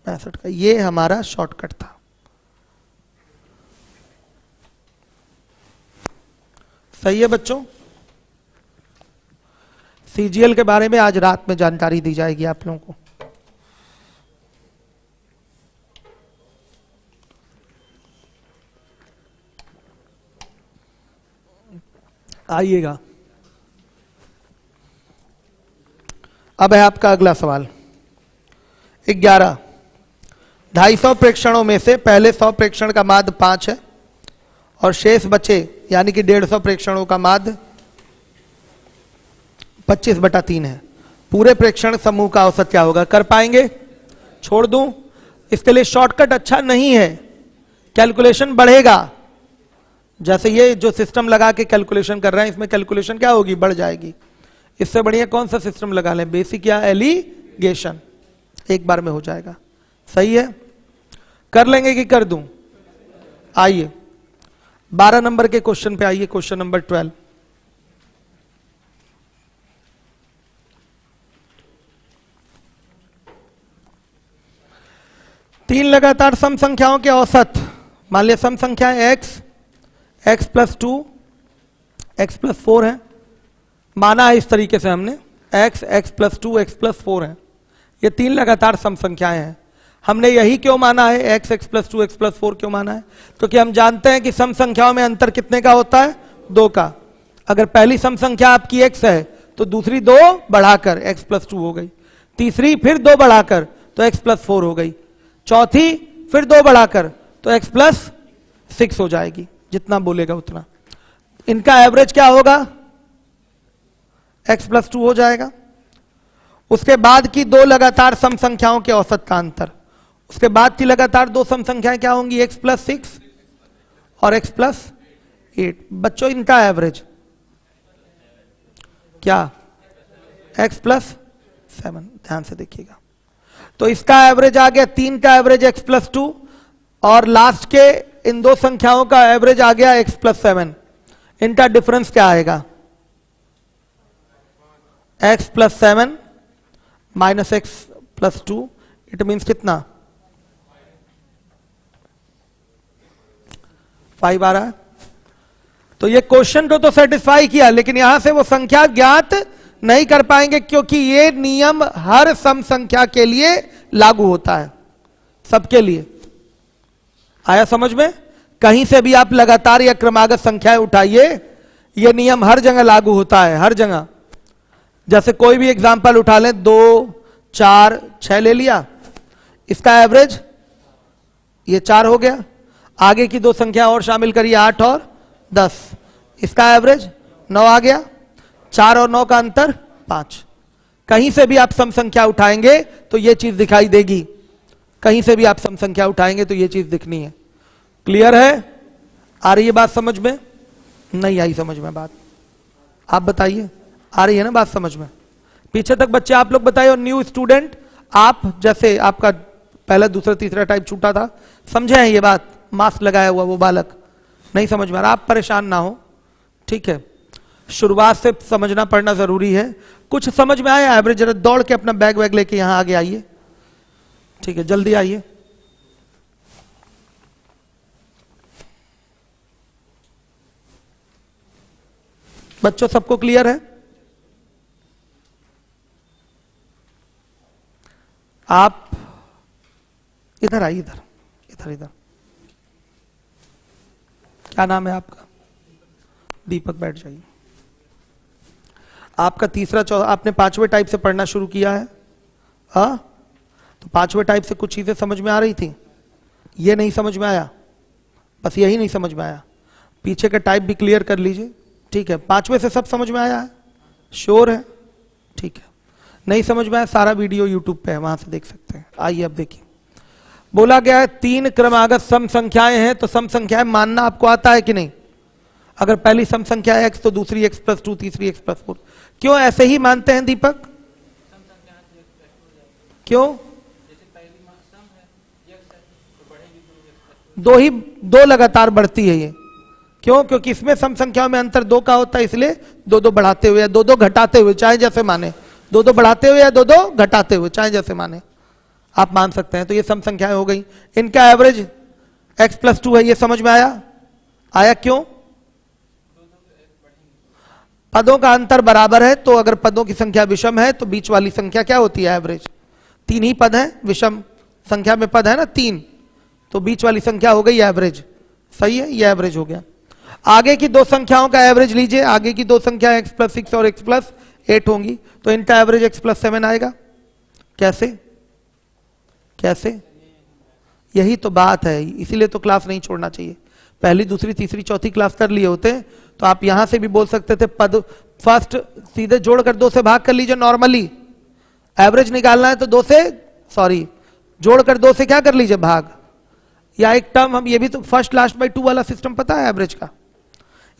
65 का। ये हमारा शॉर्टकट था। सही है बच्चों? सीजीएल के बारे में आज रात में जानकारी दी जाएगी आप लोगों को। आइएगा, अब है आपका अगला सवाल 11। 250 प्रेक्षणों में से पहले 100 प्रेक्षण का माध्य 5 है और शेष बचे यानी कि 150 प्रेक्षणों का माध्य 25/3 है। पूरे प्रेक्षण समूह का औसत क्या होगा? कर पाएंगे? छोड़ दूं? इसके लिए शॉर्टकट अच्छा नहीं है, कैलकुलेशन बढ़ेगा। जैसे ये जो सिस्टम लगा के कैलकुलेशन कर रहे हैं, इसमें कैलकुलेशन क्या होगी, बढ़ जाएगी। इससे बढ़िया कौन सा सिस्टम लगा लें, बेसिक या एलिगेशन, एक बार में हो जाएगा। सही है? कर लेंगे कि कर दूं? आइए 12 नंबर के क्वेश्चन पे आइए, क्वेश्चन नंबर 12। तीन लगातार सम संख्याओं के औसत, मान लिया सम संख्या x, x+2, x+4 है, माना है इस तरीके से हमने, x, x+2, x+4 है। ये 3 लगातार सम संख्याएं हैं। हमने यही क्यों माना है, x, x+2, x+4 क्यों माना है? क्योंकि हम जानते हैं कि सम संख्याओं में अंतर कितने का होता है, 2 का। अगर पहली सम संख्या आपकी x है तो दूसरी 2 बढ़ाकर x+2 हो गई, तीसरी फिर 2 बढ़ाकर तो x+4 हो गई, चौथी फिर 2 बढ़ाकर तो x+6 हो जाएगी। जितना बोलेगा उतना। इनका एवरेज क्या होगा, x+2 हो जाएगा। उसके बाद की 2 लगातार सम संख्याओं के औसत का अंतर, उसके बाद की लगातार 2 सम संख्याएं क्या होंगी, x+6 और x+8। बच्चों इनका एवरेज क्या, x+7। ध्यान से देखिएगा, तो इसका एवरेज आ गया, 3 का एवरेज x+2 और लास्ट के इन 2 संख्याओं का एवरेज आ गया x+7। इनका डिफरेंस क्या आएगा, x+7 minus x+2, it means कितना, 5 आ रहा है। तो ये क्वेश्चन को तो सेटिस्फाई किया, लेकिन यहां से वो संख्या ज्ञात नहीं कर पाएंगे, क्योंकि ये नियम हर सम संख्या के लिए लागू होता है, सबके लिए। आया समझ में? कहीं से भी आप लगातार या क्रमागत संख्याएं उठाइए, ये नियम हर जगह लागू होता है, हर जगह। जैसे कोई भी एग्जांपल उठा लें, 2, 4, 6 ले लिया, इसका एवरेज ये 4 हो गया, आगे की 2 संख्या और शामिल करिए, 8 और 10, इसका एवरेज 9 आ गया, 4 और 9 का अंतर 5। कहीं से भी आप सम संख्या उठाएंगे तो ये चीज दिखाई देगी, कहीं से भी आप सम संख्या उठाएंगे तो ये चीज दिखनी है। क्लियर है? आ रही है बात समझ में? नहीं आई समझ में बात? आप बताइए, आ रही है ना बात समझ में? पीछे तक बच्चे आप लोग बताइए। और न्यू स्टूडेंट, आप जैसे आपका पहला दूसरा तीसरा टाइप छूटा था, समझे हैं ये बात? मास्क लगाया हुआ वो बालक नहीं समझ में आ रहा, आप परेशान ना हो, ठीक है? शुरुआत से समझना पड़ना जरूरी है। कुछ समझ में आया एवरेज? जरा दौड़ के अपना बैग वैग लेके यहां आगे आइए, ठीक है, जल्दी आइए। बच्चों सबको क्लियर है? आप इधर आइए, इधर इधर इधर। क्या नाम है आपका? दीपक, बैठ जाइए। आपका तीसरा आपने पांचवें टाइप से पढ़ना शुरू किया है? हाँ, तो पांचवें टाइप से कुछ चीजें समझ में आ रही थी, ये नहीं समझ में आया, बस यही नहीं समझ में आया। पीछे का टाइप भी क्लियर कर लीजिए, ठीक है। पांचवें से सब समझ में आया है? श्योर है? ठीक है। नहीं समझ में आया, सारा वीडियो यूट्यूब पे है, वहां से देख सकते हैं। आइए अब देखिए, बोला गया है 3 क्रमागत सम संख्याएं हैं, तो सम संख्याएं मानना आपको आता है कि नहीं? अगर पहली सम संख्या है x तो दूसरी x+2, तीसरी x+4। क्यों ऐसे ही मानते हैं दीपक? क्यों? दो लगातार बढ़ती है ये। क्यों? क्योंकि इसमें सम संख्याओं में अंतर 2 का होता है, इसलिए 2 बढ़ाते हुए या 2 घटाते हुए, चाहे जैसे माने, 2 बढ़ाते हुए या 2 घटाते हुए, चाहे जैसे माने आप मान सकते हैं। तो ये सम संख्याएं हो गई। इनका एवरेज x+2 है, ये समझ में आया? आया? क्यों? पदों का अंतर बराबर है, तो अगर पदों की संख्या विषम है तो बीच वाली संख्या क्या होती है? एवरेज। 3 ही पद है, विषम संख्या में पद है ना 3, तो बीच वाली संख्या हो गई एवरेज। सही है, ये एवरेज हो गया। आगे की 2 संख्याओं का एवरेज लीजिए। आगे की 2 संख्या x+6 और x+8 होंगी, तो इनका एवरेज x+7 आएगा। कैसे? कैसे? यही तो बात है, इसीलिए तो क्लास नहीं छोड़ना चाहिए। पहली, दूसरी, तीसरी, चौथी क्लास कर लिए होते तो आप यहां से भी बोल सकते थे पद फर्स्ट सीधे जोड़कर 2 से भाग कर लीजिए। नॉर्मली एवरेज निकालना है तो 2 से, सॉरी, जोड़कर 2 से क्या कर लीजिए? भाग। या एक टर्म हम ये भी तो फर्स्ट लास्ट बाई 2 वाला सिस्टम पता है एवरेज का?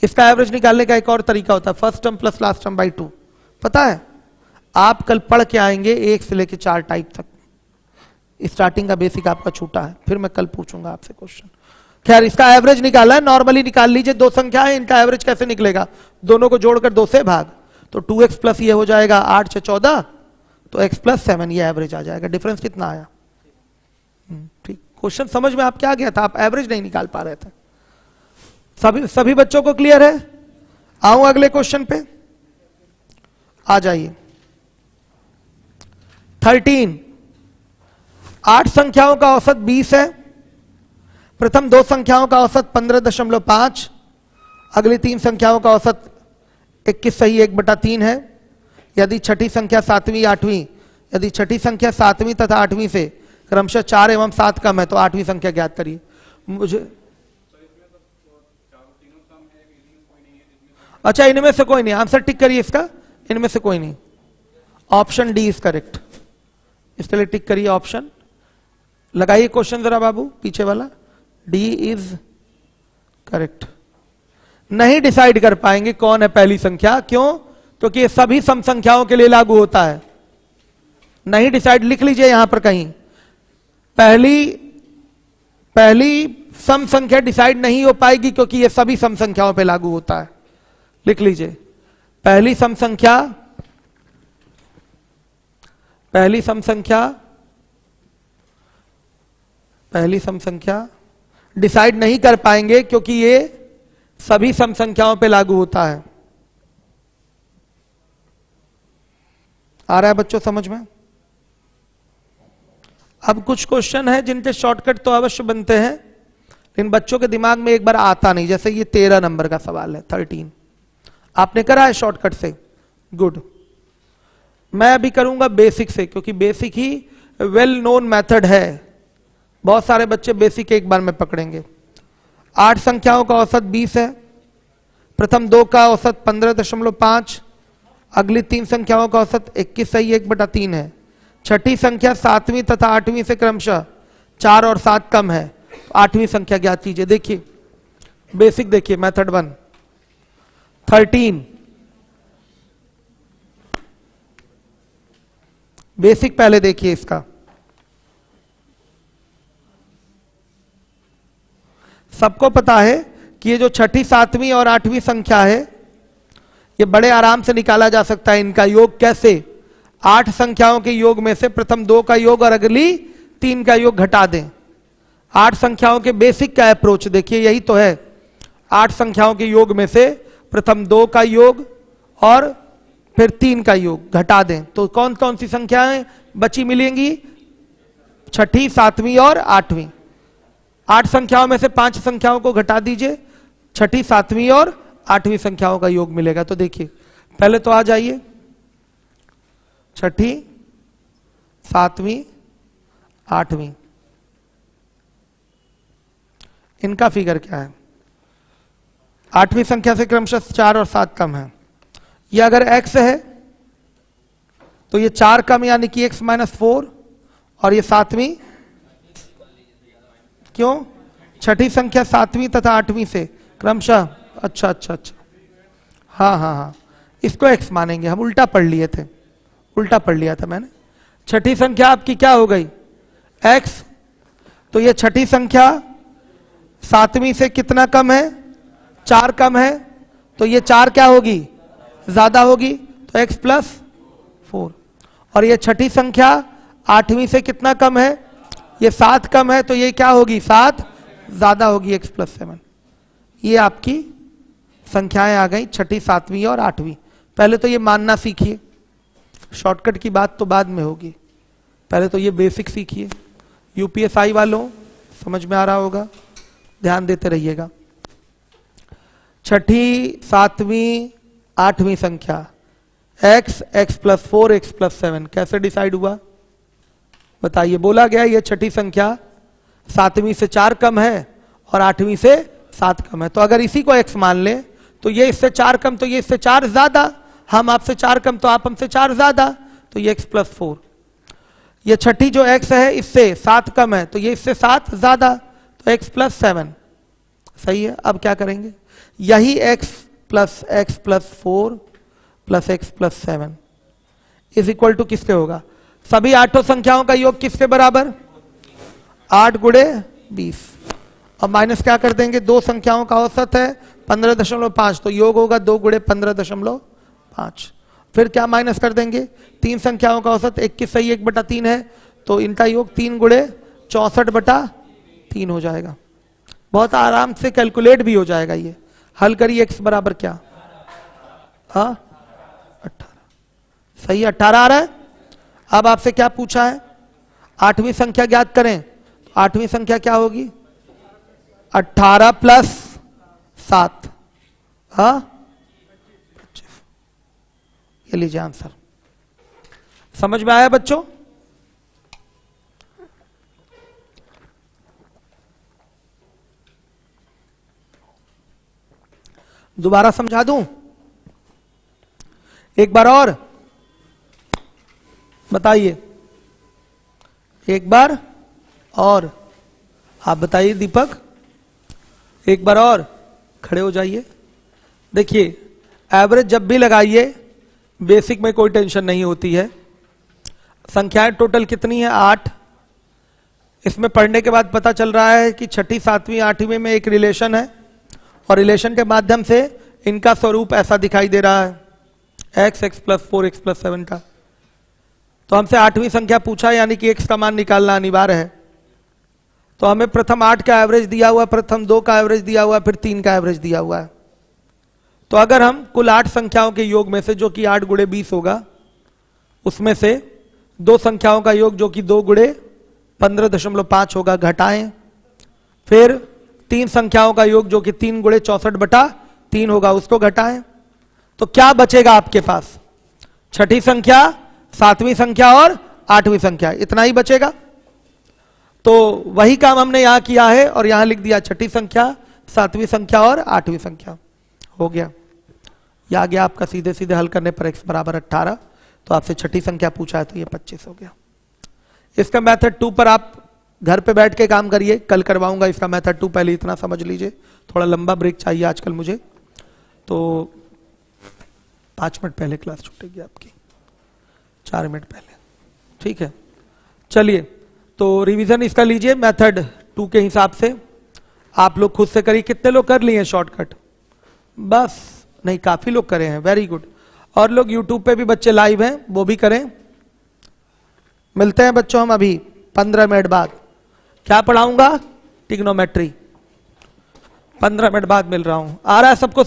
इसका एवरेज निकालने का एक और तरीका होता है, first term plus last term by 2। पता है? आप कल पढ़ के आएंगे 1 से लेकर 4 टाइप तक। स्टार्टिंग का बेसिक आपका छूटा है, फिर मैं कल पूछूंगा आपसे क्वेश्चन। खैर, इसका एवरेज निकाला है, नॉर्मली निकाल लीजिए। 2 संख्या है, इनका एवरेज कैसे निकलेगा? दोनों को जोड़कर 2 से भाग, तो 2x प्लस ये हो जाएगा 8 से 14, तो x+7 ये एवरेज आ जाएगा। डिफरेंस कितना आया? ठीक। क्वेश्चन समझ में आपके आ गया था, आप एवरेज नहीं निकाल पा रहे थे। सभी बच्चों को क्लियर है? आऊं अगले क्वेश्चन पे, आ जाइए। 13, 8 संख्याओं का औसत 20 है। प्रथम 2 संख्याओं का औसत 15.5, अगली 3 संख्याओं का औसत 21 सही 1/3 है। यदि छठी संख्या 7वीं 8वीं, यदि छठी संख्या 7वीं तथा 8वीं से क्रमशः 4 एवं 7 कम है तो 8वीं संख्या ज्ञात करिए। मुझे अच्छा, इनमें से कोई नहीं, आंसर टिक करिए इसका, इनमें से कोई नहीं। ऑप्शन डी इज करेक्ट, इसके लिए टिक करिए। ऑप्शन लगाइए क्वेश्चन जरा बाबू, पीछे वाला, डी इज करेक्ट। नहीं डिसाइड कर पाएंगे कौन है पहली संख्या, क्यों? क्योंकि ये सभी सम संख्याओं के लिए लागू होता है। नहीं डिसाइड, लिख लीजिए यहां पर कहीं, पहली सम संख्या डिसाइड नहीं हो पाएगी क्योंकि ये सभी सम संख्याओं पे लागू होता है। लिख लीजिए, पहली सम संख्या डिसाइड नहीं कर पाएंगे क्योंकि ये सभी सम संख्याओं पे लागू होता है। आ रहा है बच्चों समझ में? अब कुछ क्वेश्चन है जिनके शॉर्टकट तो अवश्य बनते हैं, लेकिन बच्चों के दिमाग में एक बार आता नहीं। जैसे ये 13 नंबर का सवाल है, 13 आपने करा है शॉर्टकट से, गुड। मैं अभी करूंगा बेसिक से, क्योंकि बेसिक ही वेल नोन मेथड है, बहुत सारे बच्चे बेसिक एक बार में पकड़ेंगे। 8 संख्याओं का औसत 20 है। प्रथम 2 का औसत 15.5, अगली 3 संख्याओं का औसत 21 सही 1/3 है। छठी संख्या 7वीं तथा 8वीं से क्रमशः 4 और 7 कम है, तो 8वीं संख्या ज्ञात कीजिए। देखिए बेसिक, देखिए मेथड 1, 13 बेसिक पहले देखिए इसका। सबको पता है कि ये जो छठी, 7वीं और 8वीं संख्या है, ये बड़े आराम से निकाला जा सकता है इनका योग। कैसे? 8 संख्याओं के योग में से प्रथम 2 का योग और अगली 3 का योग घटा दें। 8 संख्याओं के बेसिक का अप्रोच देखिए, यही तो है। 8 संख्याओं के योग में से प्रथम 2 का योग और फिर 3 का योग घटा दें तो कौन कौन सी संख्याएं बची मिलेंगी? छठी, 7वीं और 8वीं। 8 संख्याओं में से 5 संख्याओं को घटा दीजिए, छठी, 7वीं और 8वीं संख्याओं का योग मिलेगा। तो देखिए पहले तो आ जाइए, छठी, 7वीं, 8वीं, इनका फिगर क्या है? 8वीं संख्या से क्रमशः 4 और 7 कम है। ये अगर x है तो ये 4 कम यानी कि x - 4 और ये 7वीं, क्यों? छठी संख्या 7वीं तथा 8वीं से क्रमशः। अच्छा, हाँ, इसको x मानेंगे हम। उल्टा पढ़ लिए थे, उल्टा पढ़ लिया था मैंने। छठी संख्या आपकी क्या हो गई? x। तो ये छठी संख्या 7वीं से कितना कम है? 4 कम है। तो ये 4 क्या होगी? ज्यादा होगी, तो x + 4। और ये छठी संख्या 8वीं से कितना कम है? ये 7 कम है, तो ये क्या होगी? 7 ज्यादा होगी, x + 7। ये आपकी संख्याएं आ गई, छठी, 7वीं और 8वीं। पहले तो ये मानना सीखिए, शॉर्टकट की बात तो बाद में होगी, पहले तो ये बेसिक सीखिए। यूपीएसआई वालों समझ में आ रहा होगा, ध्यान देते रहिएगा। छठी, 7वीं, 8वीं संख्या x + 4, x + 7 कैसे डिसाइड हुआ बताइए? बोला गया ये छठी संख्या 7वीं से 4 कम है और 8वीं से 7 कम है। तो अगर इसी को x मान ले तो ये इससे 4 कम, तो ये इससे 4 ज्यादा। हम आपसे 4 कम तो आप हमसे 4 ज्यादा, तो ये x + 4। ये छठी जो x है इससे 7 कम है, तो ये इससे 7 ज्यादा, तो x + 7। सही है। अब क्या करेंगे? यही x + 4 + x + 7 = किसके होगा? सभी 8 संख्याओं का योग किसके बराबर? 8 × 20। और माइनस क्या कर देंगे? 2 संख्याओं का औसत है 15.5, तो योग होगा 2 × 15.5। फिर क्या माइनस कर देंगे? 3 संख्याओं का औसत 21 सही 1/3 है, तो इनका योग 3 × 64/3 हो जाएगा। बहुत आराम से कैलकुलेट भी हो जाएगा। ये हल करिए, x बराबर क्या? 18। सही, 18 आ रहा है। अब आपसे क्या पूछा है? 8वीं संख्या ज्ञात करें। तो 8वीं संख्या क्या होगी? 18 + 7, 25। ये लीजिए आंसर। समझ में आया बच्चों? दोबारा समझा दूं एक बार और? बताइए एक बार और। आप बताइए दीपक, एक बार और। खड़े हो जाइए। देखिए एवरेज जब भी लगाइए बेसिक में कोई टेंशन नहीं होती है। संख्याएं टोटल कितनी है? 8। इसमें पढ़ने के बाद पता चल रहा है कि छठी, 7वीं, 8वीं में एक रिलेशन है और रिलेशन के माध्यम से इनका स्वरूप ऐसा दिखाई दे रहा है, x + 4, x + 7 का। तो हमसे 8वीं संख्या पूछा, यानी कि x का मान निकालना अनिवार्य है। तो हमें प्रथम 8 का एवरेज दिया हुआ, प्रथम 2 का एवरेज दिया हुआ, फिर 3 का एवरेज दिया हुआ है। तो अगर हम कुल 8 संख्याओं के योग में से, जो कि 8 × 20 होगा, उसमें से 2 संख्याओं का योग जो कि 2 × 15.5 होगा, घटाएं। फिर 3 संख्याओं का योग जो कि 3 × 64/3 होगा, उसको घटाएं। तो क्या बचेगा आपके पास? छठी संख्या, 7वीं संख्या और 8वीं संख्या, इतना ही बचेगा। तो वही काम हमने यहां किया है और यहां लिख दिया छठी संख्या, 7वीं संख्या और 8वीं संख्या। हो गया। यह आ गया आपका सीधे सीधे हल करने पर x = 18। तो आपसे छठी संख्या पूछा है, तो ये 25 हो गया। इसका मेथड 2 पर आप घर पे बैठ के काम करिए, कल करवाऊंगा इसका मेथड 2। पहले इतना समझ लीजिए, थोड़ा लंबा ब्रेक चाहिए आजकल मुझे, तो 5 मिनट पहले क्लास छूटेगी आपकी, 4 मिनट पहले, ठीक है। चलिए, तो रिवीजन इसका लीजिए मेथड 2 के हिसाब से। आप लोग खुद से करिए। कितने लोग कर लिए शॉर्टकट? बस नहीं, काफी लोग करे हैं, वेरी गुड। और लोग यूट्यूब पे भी बच्चे लाइव हैं, वो भी करें। मिलते हैं बच्चों हम अभी 15 मिनट बाद। क्या पढ़ाऊंगा? ट्रिग्नोमेट्री। 15 मिनट बाद मिल रहा हूं। आ रहा है सबको?